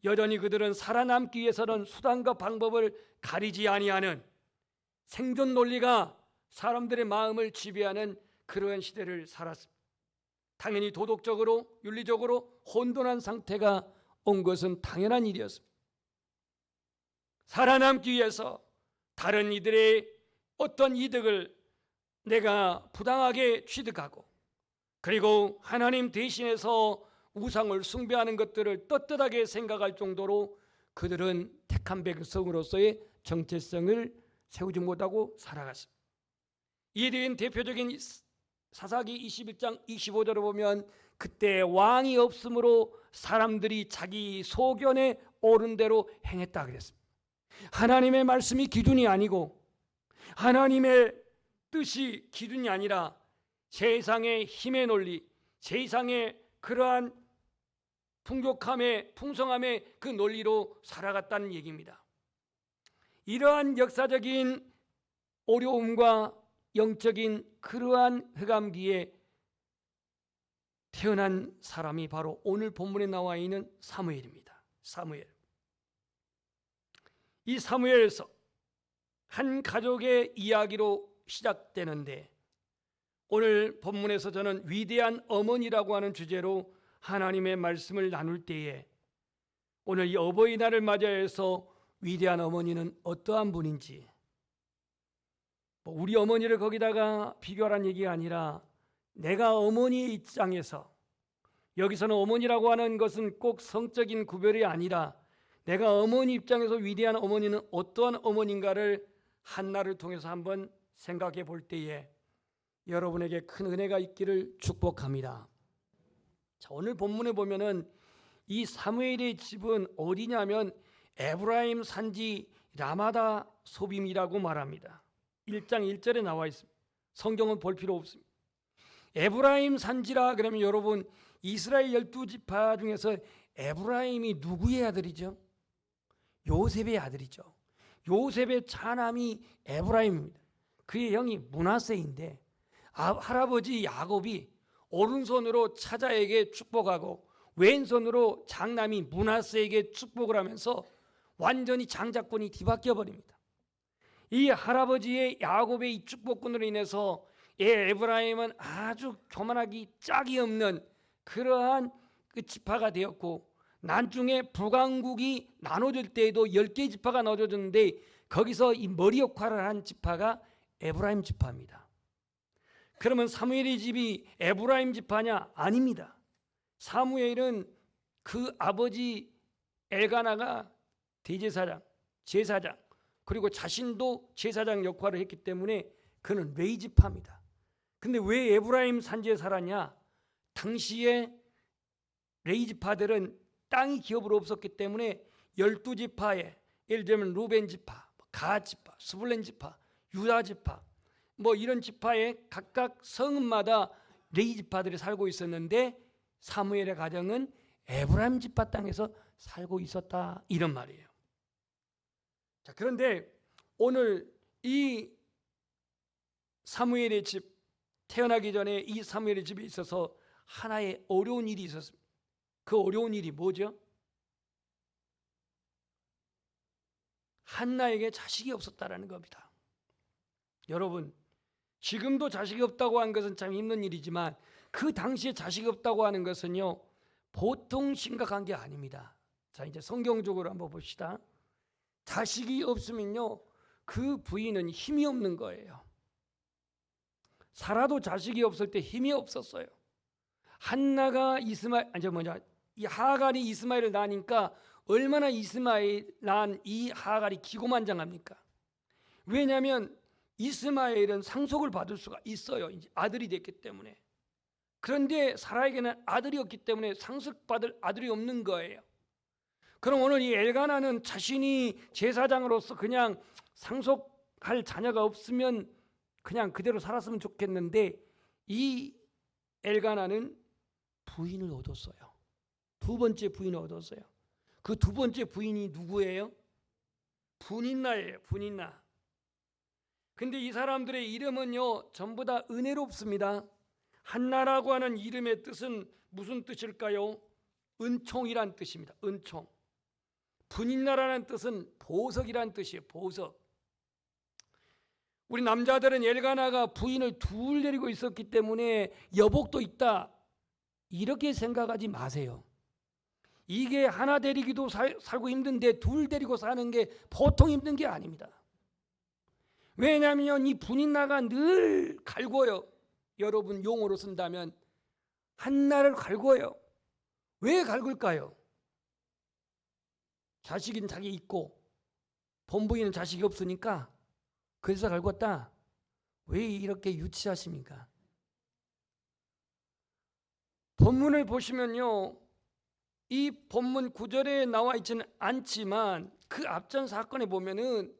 여전히 그들은 살아남기 위해서는 수단과 방법을 가리지 아니하는 생존 논리가 사람들의 마음을 지배하는 그러한 시대를 살았습니다. 당연히 도덕적으로 윤리적으로 혼돈한 상태가 온 것은 당연한 일이었습니다. 살아남기 위해서 다른 이들의 어떤 이득을 내가 부당하게 취득하고 그리고 하나님 대신해서 우상을 숭배하는 것들을 떳떳하게 생각할 정도로 그들은 택한 백성으로서의 정체성을 세우지 못하고 살아갔습니다. 이에 대한 대표적인 사사기 21장 25절을 보면 그때 왕이 없으므로 사람들이 자기 소견에 옳은 대로 행했다 그랬습니다. 하나님의 말씀이 기준이 아니고 하나님의 뜻이 기준이 아니라 세상의 힘의 논리, 세상의 그러한 풍족함의 풍성함의 그 논리로 살아갔다는 얘기입니다. 이러한 역사적인 어려움과 영적인 그러한 흑암기에 태어난 사람이 바로 오늘 본문에 나와 있는 사무엘입니다. 사무엘. 이 사무엘에서 한 가족의 이야기로 시작되는데 오늘 본문에서 저는 위대한 어머니라고 하는 주제로 하나님의 말씀을 나눌 때에 오늘 이 어버이날을 맞이해서 위대한 어머니는 어떠한 분인지, 우리 어머니를 거기다가 비교하라는 얘기가 아니라 내가 어머니의 입장에서, 여기서는 어머니라고 하는 것은 꼭 성적인 구별이 아니라 내가 어머니 입장에서 위대한 어머니는 어떠한 어머니인가를 한나를 통해서 한번 생각해 볼 때에 여러분에게 큰 은혜가 있기를 축복합니다. 자, 오늘 본문에 보면은 이 사무엘의 집은 어디냐면 에브라임 산지 라마다 소빔이라고 말합니다. 1장 1절에 나와 있습니다. 성경은 볼 필요 없습니다. 에브라임 산지라 그러면 여러분 이스라엘 12지파 중에서 에브라임이 누구의 아들이죠? 요셉의 아들이죠. 요셉의 차남이 에브라임입니다. 그의 형이 므낫세인데 할아버지 야곱이 오른손으로 차자에게 축복하고 왼손으로 장남이 므낫세에게 축복을 하면서 완전히 장자권이 뒤바뀌어 버립니다. 이 할아버지의 야곱의 이 축복권으로 인해서 에브라임은 아주 교만하기 짝이 없는 그러한 그 지파가 되었고, 난중에 북왕국이 나눠질 때에도 10개 지파가 나눠졌는데 거기서 이 머리 역할을 한 지파가 에브라임 지파입니다. 그러면 사무엘의 집이 에브라임 지파냐? 아닙니다. 사무엘은 그 아버지 엘가나가 대제사장, 제사장, 그리고 자신도 제사장 역할을 했기 때문에 그는 레위 지파입니다. 근데 왜 에브라임 산지에 살았냐? 당시에 레위 지파들은 땅이 기업으로 없었기 때문에 12지파에 예를 들면 루벤 지파, 갓 지파, 스불렌 지파, 유다 지파 뭐 이런 지파에 각각 성읍마다 레위 지파들이 살고 있었는데 사무엘의 가정은 에브라임 지파 땅에서 살고 있었다 이런 말이에요. 자, 그런데 오늘 이 사무엘의 집 태어나기 전에 이 사무엘의 집에 있어서 하나의 어려운 일이 있었습니다. 그 어려운 일이 뭐죠? 한나에게 자식이 없었다라는 겁니다. 여러분, 지금도 자식이 없다고 하는 것은 참 힘든 일이지만 그 당시에 자식이 없다고 하는 것은요 보통 심각한 게 아닙니다. 자, 이제 성경적으로 한번 봅시다. 자식이 없으면요 그 부인은 힘이 없는 거예요. 사라도 자식이 없을 때 힘이 없었어요. 한나가 이 하갈이 이스마엘을 낳으니까 얼마나 이스마엘 낳은 이 하갈이 기고만장합니까? 왜냐하면 이스마엘은 상속을 받을 수가 있어요. 이제 아들이 됐기 때문에. 그런데 사라에게는 아들이 없기 때문에 상속받을 아들이 없는 거예요. 그럼 오늘 이 엘가나는 자신이 제사장으로서 그냥 상속할 자녀가 없으면 그냥 그대로 살았으면 좋겠는데 이 엘가나는 부인을 얻었어요. 두 번째 부인을 얻었어요. 그 두 번째 부인이 누구예요? 분인나예요. 분인나. 근데 이 사람들의 이름은요 전부 다 은혜롭습니다. 한나라고 하는 이름의 뜻은 무슨 뜻일까요? 은총이란 뜻입니다. 은총. 분인나라는 뜻은 보석이란 뜻이에요. 보석. 우리 남자들은 엘가나가 부인을 둘 데리고 있었기 때문에 여복도 있다 이렇게 생각하지 마세요. 이게 하나 데리기도 살고 힘든데 둘 데리고 사는 게 보통 힘든 게 아닙니다. 왜냐하면 이 분인나가 늘 갈궈요. 여러분 용어로 쓴다면 한나를 갈궈요. 왜 갈굴까요? 자식은 자기 있고 본부인은 자식이 없으니까 그래서 갈궜다. 왜 이렇게 유치하십니까? 본문을 보시면요 이 본문 9절에 나와 있지는 않지만 그 앞전 사건에 보면은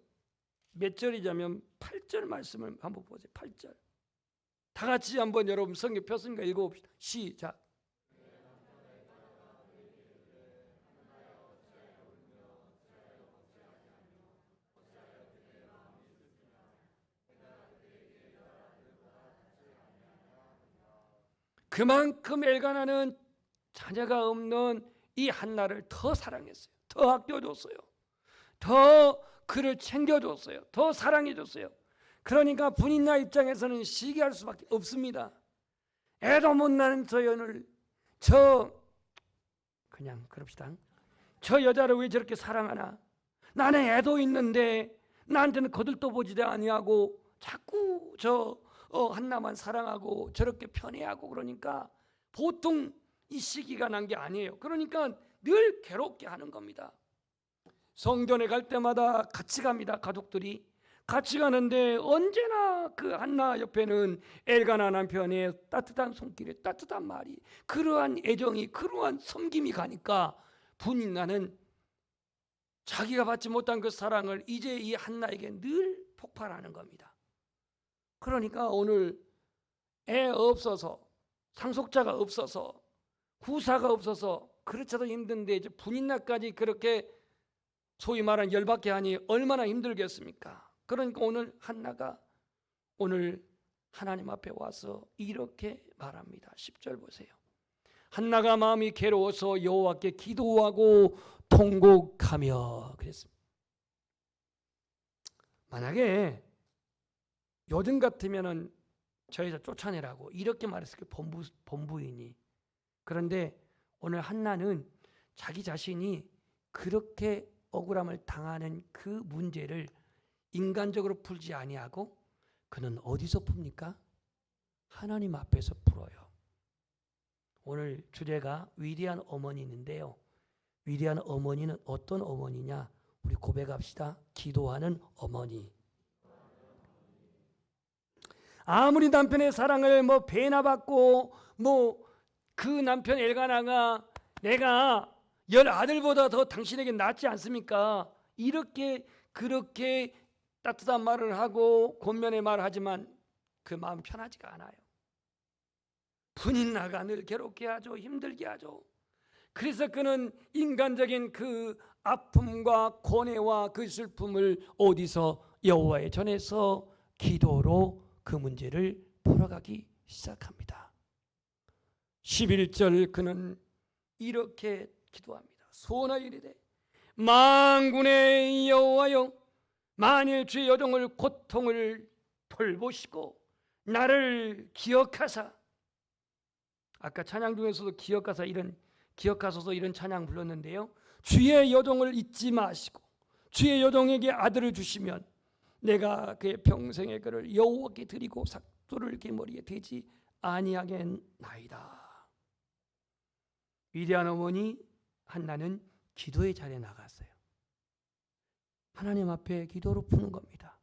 몇 절이냐면 8절 말씀을 한번 보세요. 8절 다 같이 한번 여러분 성경 폈으니까 읽어봅시다. 시작. 그만큼 엘가나는 자녀가 없는 이 한나를 더 사랑했어요. 더 아껴줬어요. 더 그를 챙겨줬어요. 더 사랑해줬어요. 그러니까 분인나 입장에서는 시기할 수밖에 없습니다. 애도 못 나는 저 연을 그냥 그럽시다. 저 여자를 왜 저렇게 사랑하나? 나는 애도 있는데 나한테는 거들떠 보지도 아니하고 자꾸 한나만 사랑하고 저렇게 편애하고 그러니까 보통 이 시기가 난 게 아니에요. 그러니까 늘 괴롭게 하는 겁니다. 성전에 갈 때마다 같이 갑니다. 가족들이 같이 가는데 언제나 그 한나 옆에는 엘가나 남편의 따뜻한 손길에 따뜻한 말이, 그러한 애정이, 그러한 섬김이 가니까 분인나는 자기가 받지 못한 그 사랑을 이제 이 한나에게 늘 폭발하는 겁니다. 그러니까 오늘 애 없어서, 상속자가 없어서, 후사가 없어서 그렇지도 힘든데 이제 분인날까지 그렇게 소위 말하는 열받게 하니 얼마나 힘들겠습니까? 그러니까 오늘 한나가 오늘 하나님 앞에 와서 이렇게 말합니다. 10절 보세요. 한나가 마음이 괴로워서 여호와께 기도하고 통곡하며 그랬습니다. 만약에 요즘 같으면은 저희가 쫓아내라고 이렇게 말했을 거예요. 본부인이. 그런데 오늘 한나는 자기 자신이 그렇게 억울함을 당하는 그 문제를 인간적으로 풀지 아니하고 그는 어디서 풉니까? 하나님 앞에서 풀어요. 오늘 주제가 위대한 어머니인데요. 위대한 어머니는 어떤 어머니냐? 우리 고백합시다. 기도하는 어머니. 아무리 남편의 사랑을 배나 받고 그 남편 엘가나가 내가 10아들보다 더 당신에게 낫지 않습니까? 이렇게 그렇게 따뜻한 말을 하고 권면의 말을 하지만 그 마음 편하지가 않아요. 분인나가 늘 괴롭게 하죠. 힘들게 하죠. 그래서 그는 인간적인 그 아픔과 고뇌와 그 슬픔을 어디서 여호와에 전해서 기도로 그 문제를 풀어가기 시작합니다. 11절 그는 이렇게 기도합니다. 소원하여 이르되 만군의 여호와여 만일 주의 여종을 고통을 돌보시고 나를 기억하사, 아까 찬양 중에서도 기억하소서 이런 찬양 불렀는데요. 주의 여종을 잊지 마시고 주의 여종에게 아들을 주시면 내가 그의 평생의 그를 여호와께 드리고 삭도를 그 머리에 대지 아니하겠나이다. 위대한 어머니 한나는 기도의 자리에 나갔어요. 하나님 앞에 기도로 푸는 겁니다.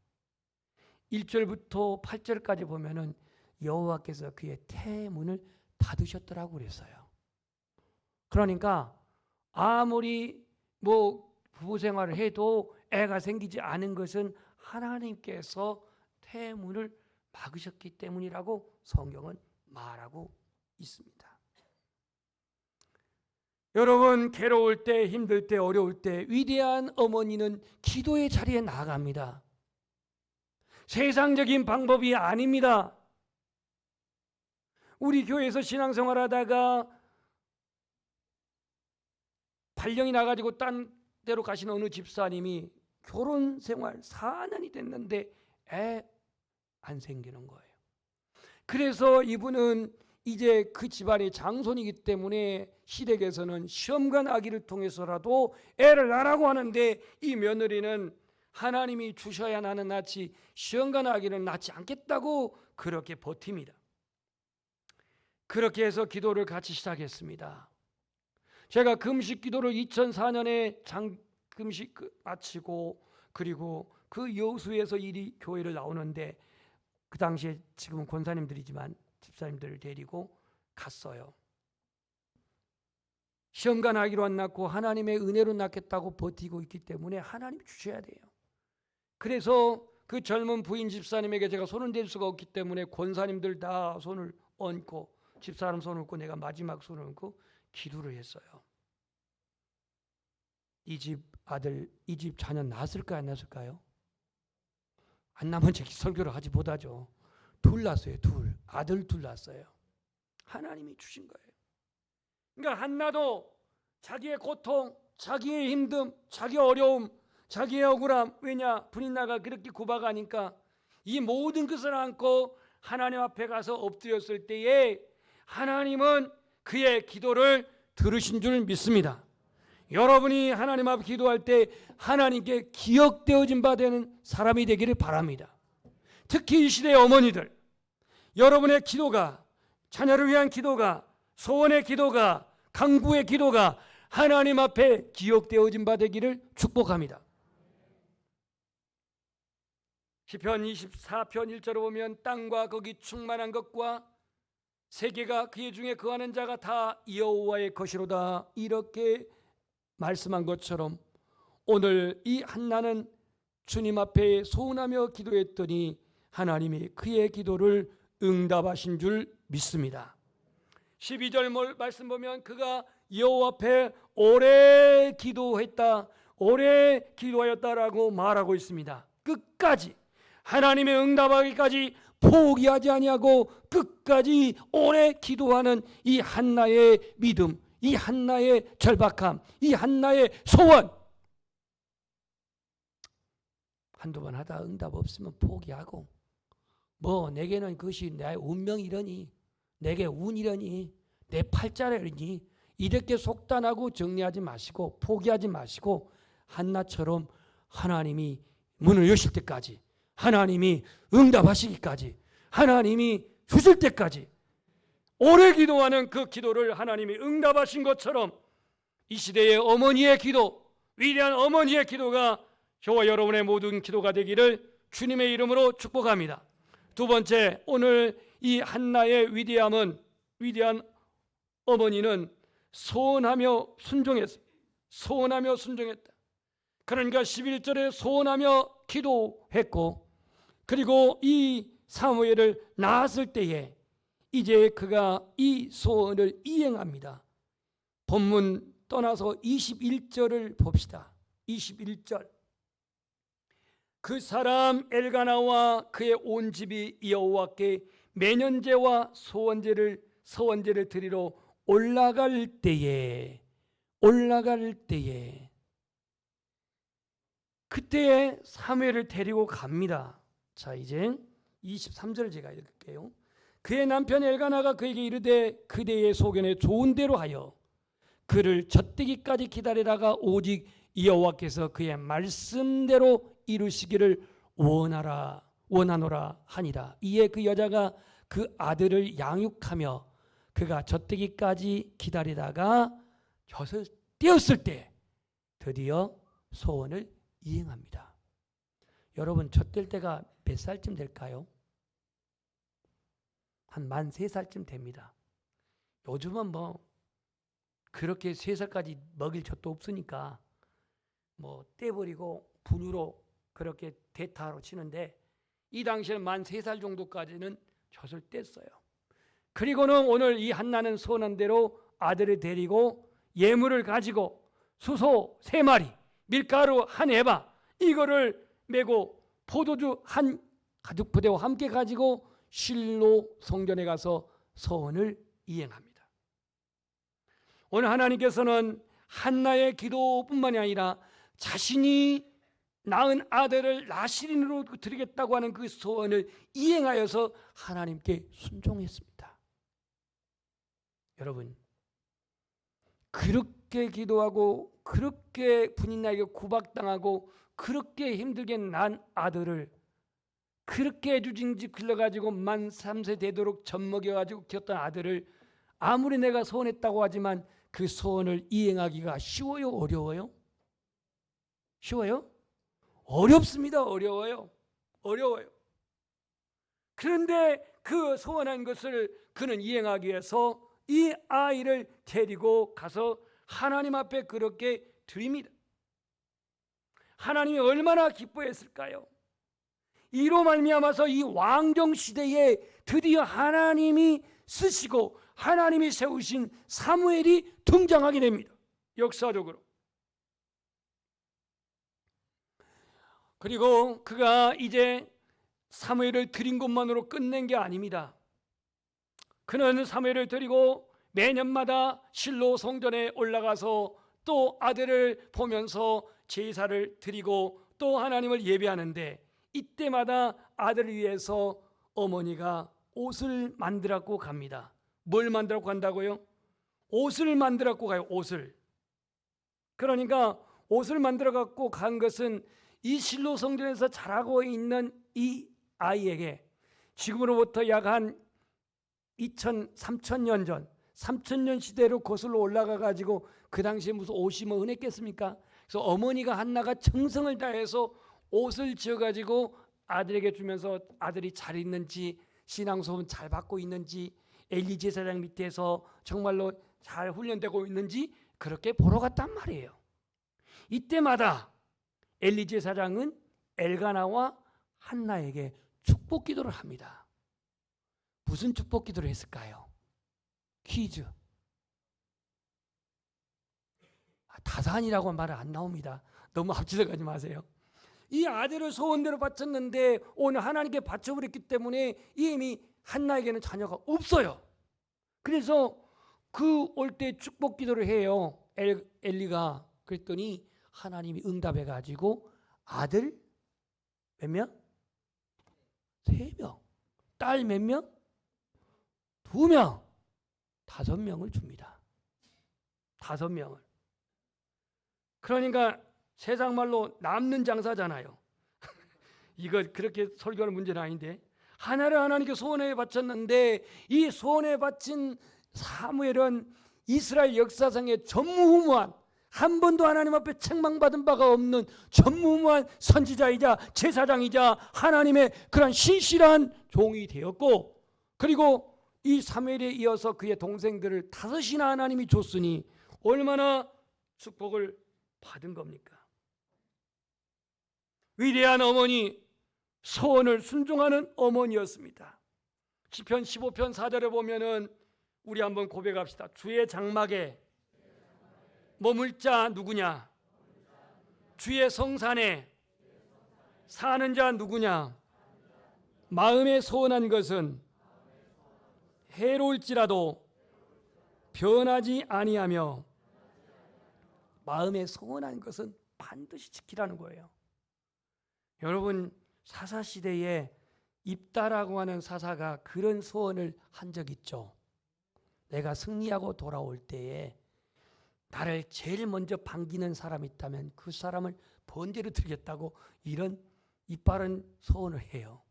1절부터 8절까지 보면은 여호와께서 그의 태문을 닫으셨더라고 그랬어요. 그러니까 아무리 부부 생활을 해도 애가 생기지 않은 것은 하나님께서 태문을 막으셨기 때문이라고 성경은 말하고 있습니다. 여러분, 괴로울 때, 힘들 때, 어려울 때 위대한 어머니는 기도의 자리에 나아갑니다. 세상적인 방법이 아닙니다. 우리 교회에서 신앙생활하다가 발령이 나가지고 딴 데로 가신 어느 집사님이 결혼 생활 4년이 됐는데 애 안 생기는 거예요. 그래서 이분은 이제 그 집안의 장손이기 때문에 시댁에서는 시험관 아기를 통해서라도 애를 낳으라고 하는데 이 며느리는 하나님이 주셔야 나는 낳지 시험관 아기는 낳지 않겠다고 그렇게 버팁니다. 그렇게 해서 기도를 같이 시작했습니다. 제가 금식 기도를 2004년에 금식 마치고 그리고 그 여수에서 이 교회를 나오는데 그 당시에 지금은 권사님들이지만 집사님들을 데리고 갔어요. 시험관 아기로 안 낳고 하나님의 은혜로 낳겠다고 버티고 있기 때문에 하나님 주셔야 돼요. 그래서 그 젊은 부인 집사님에게 제가 손을 댈 수가 없기 때문에 권사님들 다 손을 얹고 집사람 손을 얹고 내가 마지막 손을 얹고 기도를 했어요. 이 집 아들, 이 집 자녀 낳았을까요? 안 낳았을까요? 안 낳으면 제 설교를 하지 못하죠. 둘 낳았어요. 아들 둘 낳았어요. 하나님이 주신 거예요. 그러니까 한나도 자기의 고통, 자기의 힘듦, 자기의 어려움, 자기의 억울함, 왜냐 분인나가 그렇게 구박하니까 이 모든 것을 안고 하나님 앞에 가서 엎드렸을 때에 하나님은 그의 기도를 들으신 줄 믿습니다. 여러분이 하나님 앞에 기도할 때 하나님께 기억되어진 바 되는 사람이 되기를 바랍니다. 특히 이 시대의 어머니들, 여러분의 기도가, 자녀를 위한 기도가, 소원의 기도가, 강구의 기도가 하나님 앞에 기억되어진 바 되기를 축복합니다. 시편 24편 1절을 보면 땅과 거기 충만한 것과 세계가 그의 중에 거하는 자가 다 여호와의 것이로다 이렇게 말씀한 것처럼 오늘 이 한나는 주님 앞에 소원하며 기도했더니 하나님이 그의 기도를 응답하신 줄 믿습니다. 12절 말씀 보면 그가 여호와 앞에 오래 기도했다, 오래 기도하였다라고 말하고 있습니다. 끝까지 하나님의 응답하기까지 포기하지 아니하고 끝까지 오래 기도하는 이 한나의 믿음, 이 한나의 절박함, 이 한나의 소원. 한두 번 하다 응답 없으면 포기하고 뭐 내게는 그것이 내 운명이려니, 내게 운이려니, 내 팔자라니 이렇게 속단하고 정리하지 마시고 포기하지 마시고 한나처럼 하나님이 문을 여실 때까지, 하나님이 응답하시기까지, 하나님이 주실 때까지 오래 기도하는 그 기도를 하나님이 응답하신 것처럼 이 시대의 어머니의 기도, 위대한 어머니의 기도가 저와 여러분의 모든 기도가 되기를 주님의 이름으로 축복합니다. 두 번째, 오늘 이 한나의 위대한 어머니는 소원하며 순종했습니다. 소원하며 순종했다. 그러니까 11절에 소원하며 기도했고, 그리고 이 사무엘을 낳았을 때에 이제 그가 이 소원을 이행합니다. 본문 떠나서 21절을 봅시다. 21절. 그 사람 엘가나와 그의 온 집이 여호와께 매년제와 서원제를 드리러 올라갈 때에 그때에 사무엘을 데리고 갑니다. 자, 이제 23절을 제가 읽을게요. 그의 남편 엘가나가 그에게 이르되 그대의 소견에 좋은 대로 하여 그를 젖되기까지 기다리다가 오직 여호와께서 그의 말씀대로 이루시기를 원하노라 하니라. 이에 그 여자가 그 아들을 양육하며 그가 젖되기까지 기다리다가 젖을 떼었을 때 드디어 소원을 이행합니다. 여러분, 젖될 때가 몇 살쯤 될까요? 한 만 3살쯤 됩니다. 요즘은 뭐 그렇게 3살까지 먹일 젖도 없으니까 뭐 떼버리고 분유로 그렇게 대타로 치는데, 이 당시에는 만 3살 정도까지는 젖을 뗐어요. 그리고는 오늘 이 한나는 소원한 대로 아들을 데리고 예물을 가지고 수소 3마리, 밀가루 한 에바 이거를 메고 포도주 한 가죽 부대와 함께 가지고 실로 성전에 가서 소원을 이행합니다. 오늘 하나님께서는 한나의 기도뿐만이 아니라 자신이 낳은 아들을 나시린으로 드리겠다고 하는 그 소원을 이행하여서 하나님께 순종했습니다. 여러분, 그렇게 기도하고 그렇게 분인나에게 구박당하고 그렇게 힘들게 난 아들을 그렇게 애주징지 길러가지고 만 3세 되도록 젖먹여가지고 키웠던 아들을 아무리 내가 소원했다고 하지만 그 소원을 이행하기가 쉬워요? 어려워요? 쉬워요? 어렵습니다. 어려워요. 그런데 그 소원한 것을 그는 이행하기 위해서 이 아이를 데리고 가서 하나님 앞에 그렇게 드립니다. 하나님이 얼마나 기뻐했을까요? 이로 말미암아서 이 왕정 시대에 드디어 하나님이 쓰시고 하나님이 세우신 사무엘이 등장하게 됩니다. 역사적으로. 그리고 그가 이제 사무엘을 드린 것만으로 끝낸 게 아닙니다. 그는 사무엘을 드리고 매년마다 실로 성전에 올라가서 또 아들을 보면서 제사를 드리고 또 하나님을 예배하는데, 이때마다 아들을 위해서 어머니가 옷을 만들었고 갑니다. 뭘 만들었고 간다고요? 옷을 만들었고 가요. 옷을. 그러니까 옷을 만들어 갖고 간 것은 이 실로 성전에서 자라고 있는 이 아이에게 지금으로부터 약 한 3,000년 전, 3,000년 시대로 거슬러 올라가 가지고 그 당시에 무슨 옷이 뭐 흔했겠습니까? 그래서 어머니가 한나가 정성을 다해서 옷을 지어 가지고 아들에게 주면서 아들이 잘 있는지, 신앙 수업 잘 받고 있는지, 엘리 제사장 밑에서 정말로 잘 훈련되고 있는지 그렇게 보러 갔단 말이에요. 이때마다 엘리 제사장은 엘가나와 한나에게 축복 기도를 합니다. 무슨 축복 기도를 했을까요? 퀴즈. 다산이라고 말은 안 나옵니다. 너무 앞지서 가지 마세요. 이 아들을 소원대로 바쳤는데 오늘 하나님께 바쳐버렸기 때문에 이미 한나에게는 자녀가 없어요. 그래서 그 올 때 축복 기도를 해요. 엘리가. 그랬더니 하나님이 응답해가지고 아들 몇 명? 3명. 딸 몇 명? 2명. 5명을 줍니다. 5명을. 그러니까 세상 말로 남는 장사잖아요. 이거 그렇게 설교하는 문제는 아닌데, 하나를 하나님께 소원해 바쳤는데 이 소원해 바친 사무엘은 이스라엘 역사상의 전무후무한, 한 번도 하나님 앞에 책망받은 바가 없는 전무후무한 선지자이자 제사장이자 하나님의 그런 신실한 종이 되었고, 그리고 이 사무엘에 이어서 그의 동생들을 5이나 하나님이 줬으니 얼마나 축복을 받은 겁니까? 위대한 어머니, 소원을 순종하는 어머니였습니다. 시편 15편 4절에 보면은 우리 한번 고백합시다. 주의 장막에 머물 자 누구냐? 주의 성산에 사는 자 누구냐? 마음에 소원한 것은 해로울지라도 변하지 아니하며, 마음에 소원한 것은 반드시 지키라는 거예요. 여러분, 사사시대에 입다라고 하는 사사가 그런 소원을 한 적 있죠. 내가 승리하고 돌아올 때에 나를 제일 먼저 반기는 사람이 있다면 그 사람을 번제로 드리겠다고 이런 이빠른 소원을 해요.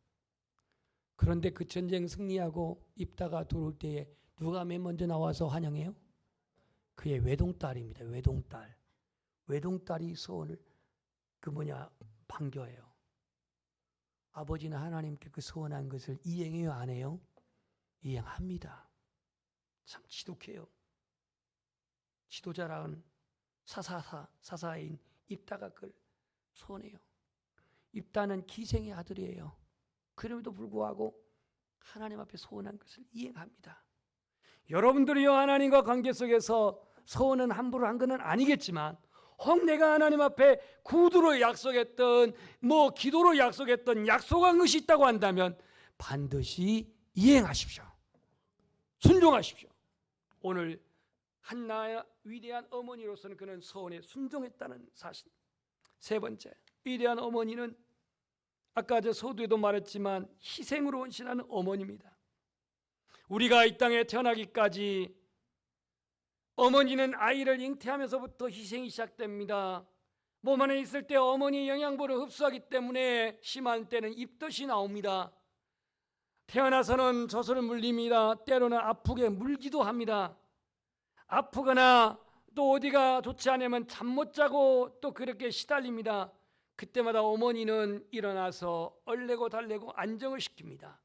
그런데 그 전쟁 승리하고 입다가 들어올 때에 누가 맨 먼저 나와서 환영해요? 그의 외동딸입니다. 외동딸. 외동딸이 소원을 반겨해요. 아버지는 하나님께 그 소원한 것을 이행해요, 안 해요? 이행합니다. 참 지독해요. 지도자라는 사사인 입다가 그걸 소원해요. 입다는 기생의 아들이에요. 그럼에도 불구하고 하나님 앞에 소원한 것을 이행합니다. 여러분들이요, 하나님과 관계 속에서 소원은 함부로 한 것은 아니겠지만, 혹 내가 하나님 앞에 구두로 약속했던, 기도로 약속했던 약속한 것이 있다고 한다면 반드시 이행하십시오. 순종하십시오. 오늘 한나의 위대한 어머니로서는 그는 소원에 순종했다는 사실. 세 번째, 위대한 어머니는 아까 저 서두에도 말했지만 희생으로 헌신하는 어머니입니다. 우리가 이 땅에 태어나기까지 어머니는 아이를 잉태하면서부터 희생이 시작됩니다. 몸 안에 있을 때 어머니 영양분을 흡수하기 때문에 심한 때는 입덧이 나옵니다. 태어나서는 젖을 물립니다. 때로는 아프게 물기도 합니다. 아프거나 또 어디가 좋지 않으면 잠 못 자고 또 그렇게 시달립니다. 그때마다 어머니는 일어나서 얼레고 달래고 안정을 시킵니다.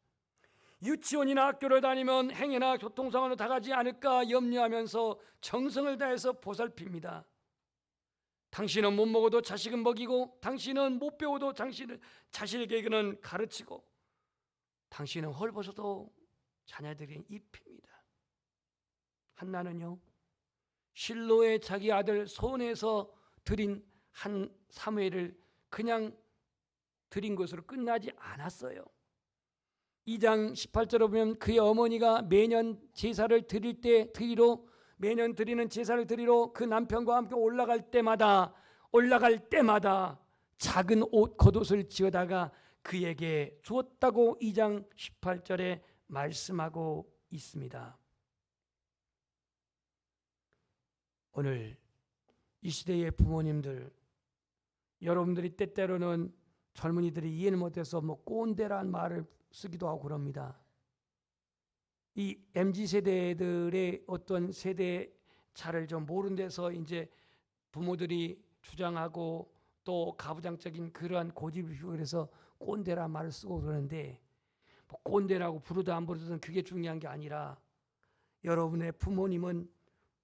유치원이나 학교를 다니면 행여나 교통사고로 당하지 않을까 염려하면서 정성을 다해서 보살핍니다. 당신은 못 먹어도 자식은 먹이고, 당신은 못 배워도 자식에게는 가르치고, 당신은 헐벗어도 자녀들에게 입힙니다. 한나는요, 실로의 자기 아들 소원해서 드린 한 사무엘을 그냥 드린 것으로 끝나지 않았어요. 2장 18절에 보면 그의 어머니가 매년 제사를 매년 드리는 제사를 드리러 그 남편과 함께 올라갈 때마다 작은 겉옷을 지어다가 그에게 주었다고 2장 18절에 말씀하고 있습니다. 오늘 이 시대의 부모님들, 여러분들이 때때로는 젊은이들이 이해를 못해서 꼰대란 말을 쓰기도 하고 그럽니다. 이 MZ세대들의 어떤 세대 차를 좀 모르는 데서 이제 부모들이 주장하고 또 가부장적인 그러한 고집을 피우고 그래서 꼰대란 말을 쓰고 그러는데, 꼰대라고 부르든 안 부르든 그게 중요한 게 아니라 여러분의 부모님은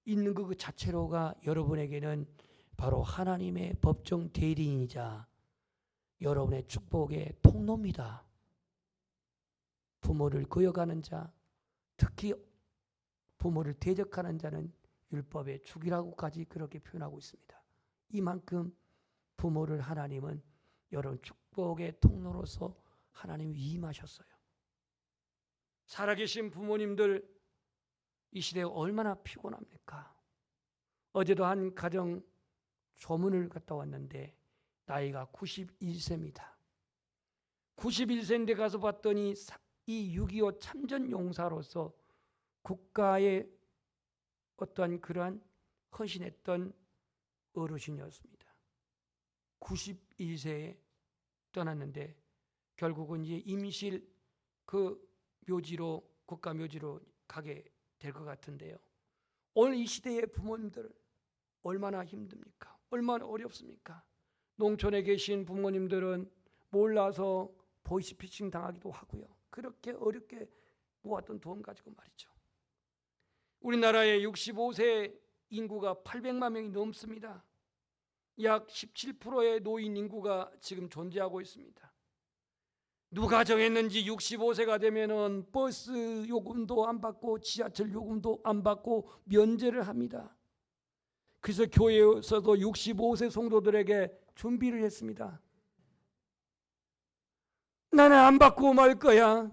있는 그 자체로가 여러분에게는 바로 하나님의 법정 대리인이자 여러분의 축복의 통로입니다. 부모를 거역하는 자, 특히 부모를 대적하는 자는 율법의 죽이라고까지 그렇게 표현하고 있습니다. 이만큼 부모를 하나님은 여러분 축복의 통로로서 하나님이 위임하셨어요. 살아계신 부모님들 이 시대에 얼마나 피곤합니까? 어제도 한 가정 조문을 갔다 왔는데 나이가 91세입니다. 91세인데 가서 봤더니 이 6.25 참전 용사로서 국가의 어떠한 그러한 헌신했던 어르신이었습니다. 91세에 떠났는데 결국은 이제 임실 그 묘지로 국가 묘지로 가게 될 것 같은데요. 오늘 이 시대의 부모님들 얼마나 힘듭니까? 얼마나 어렵습니까? 농촌에 계신 부모님들은 몰라서 보이스피싱 당하기도 하고요. 그렇게 어렵게 모았던 돈 가지고 말이죠. 우리나라의 65세 인구가 800만 명이 넘습니다. 약 17%의 노인 인구가 지금 존재하고 있습니다. 누가 정했는지 65세가 되면은 버스 요금도 안 받고 지하철 요금도 안 받고 면제를 합니다. 그래서 교회에서도 65세 성도들에게 준비를 했습니다. 나는 안 받고 말 거야.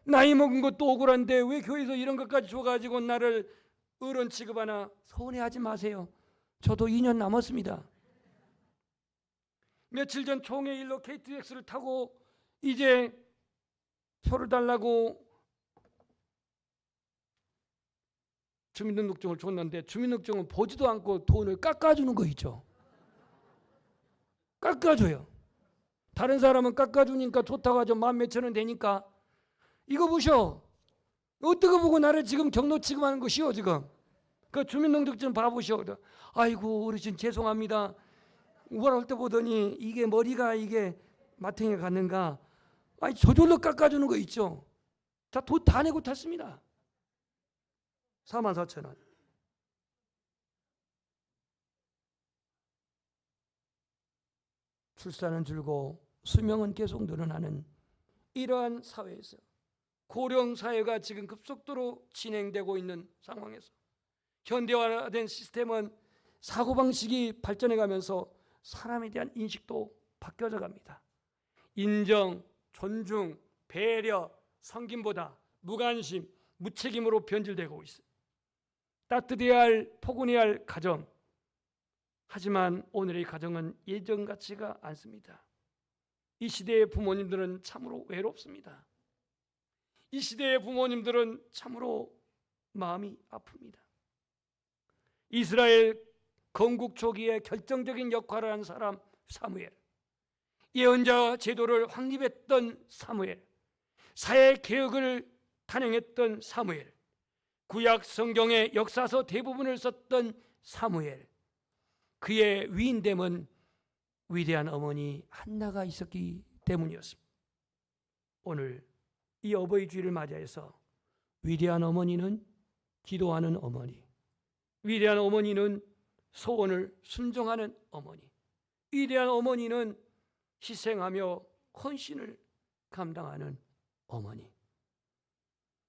나이 먹은 것도 억울한데 왜 교회에서 이런 것까지 줘가지고 나를 어른 취급하나. 서운해하지 마세요. 저도 2년 남았습니다. 며칠 전 총회 일로 KTX를 타고 이제 표를 달라고 주민등록증을 줬는데 주민등록증은 보지도 않고 돈을 깎아주는 거 있죠. 깎아줘요. 다른 사람은 깎아주니까 좋다고 하죠. 10,000원 되니까. 이거 보셔. 어떻게 보고 나를 지금 경로 취급하는 것이요 지금. 그 주민등록증 봐보셔. 아이고 어르신 죄송합니다. 우발할 때 보더니 이게 머리가 이게 마탱이에 갔는가. 아니 저절로 깎아주는 거 있죠. 다 돈 다 내고 탔습니다. 44,000원. 출산은 줄고 수명은 계속 늘어나는 이러한 사회에서 고령 사회가 지금 급속도로 진행되고 있는 상황에서 현대화된 시스템은 사고방식이 발전해가면서 사람에 대한 인식도 바뀌어져 갑니다. 인정, 존중, 배려, 섬김보다 무관심, 무책임으로 변질되고 있어요. 따뜻해야 할, 포근해야 할 가정. 하지만 오늘의 가정은 예전 같지가 않습니다. 이 시대의 부모님들은 참으로 외롭습니다. 이 시대의 부모님들은 참으로 마음이 아픕니다. 이스라엘 건국 초기에 결정적인 역할을 한 사람 사무엘, 예언자 제도를 확립했던 사무엘, 사회 개혁을 단행했던 사무엘, 구약 성경의 역사서 대부분을 썼던 사무엘, 그의 위인됨은 위대한 어머니 한나가 있었기 때문이었습니다. 오늘 이 어버이 주일을 맞이해서 위대한 어머니는 기도하는 어머니, 위대한 어머니는 소원을 순종하는 어머니, 위대한 어머니는 희생하며 헌신을 감당하는 어머니.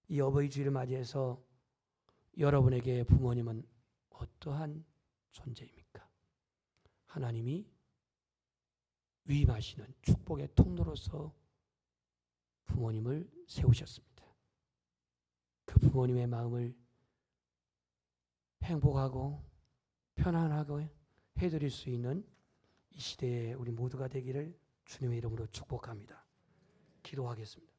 이 어버이 주일을 맞이해서 여러분에게 부모님은 어떠한 존재입니까? 하나님이 위임하시는 축복의 통로로서 부모님을 세우셨습니다. 그 부모님의 마음을 행복하고 편안하고 해드릴 수 있는 이 시대에 우리 모두가 되기를 주님의 이름으로 축복합니다. 기도하겠습니다.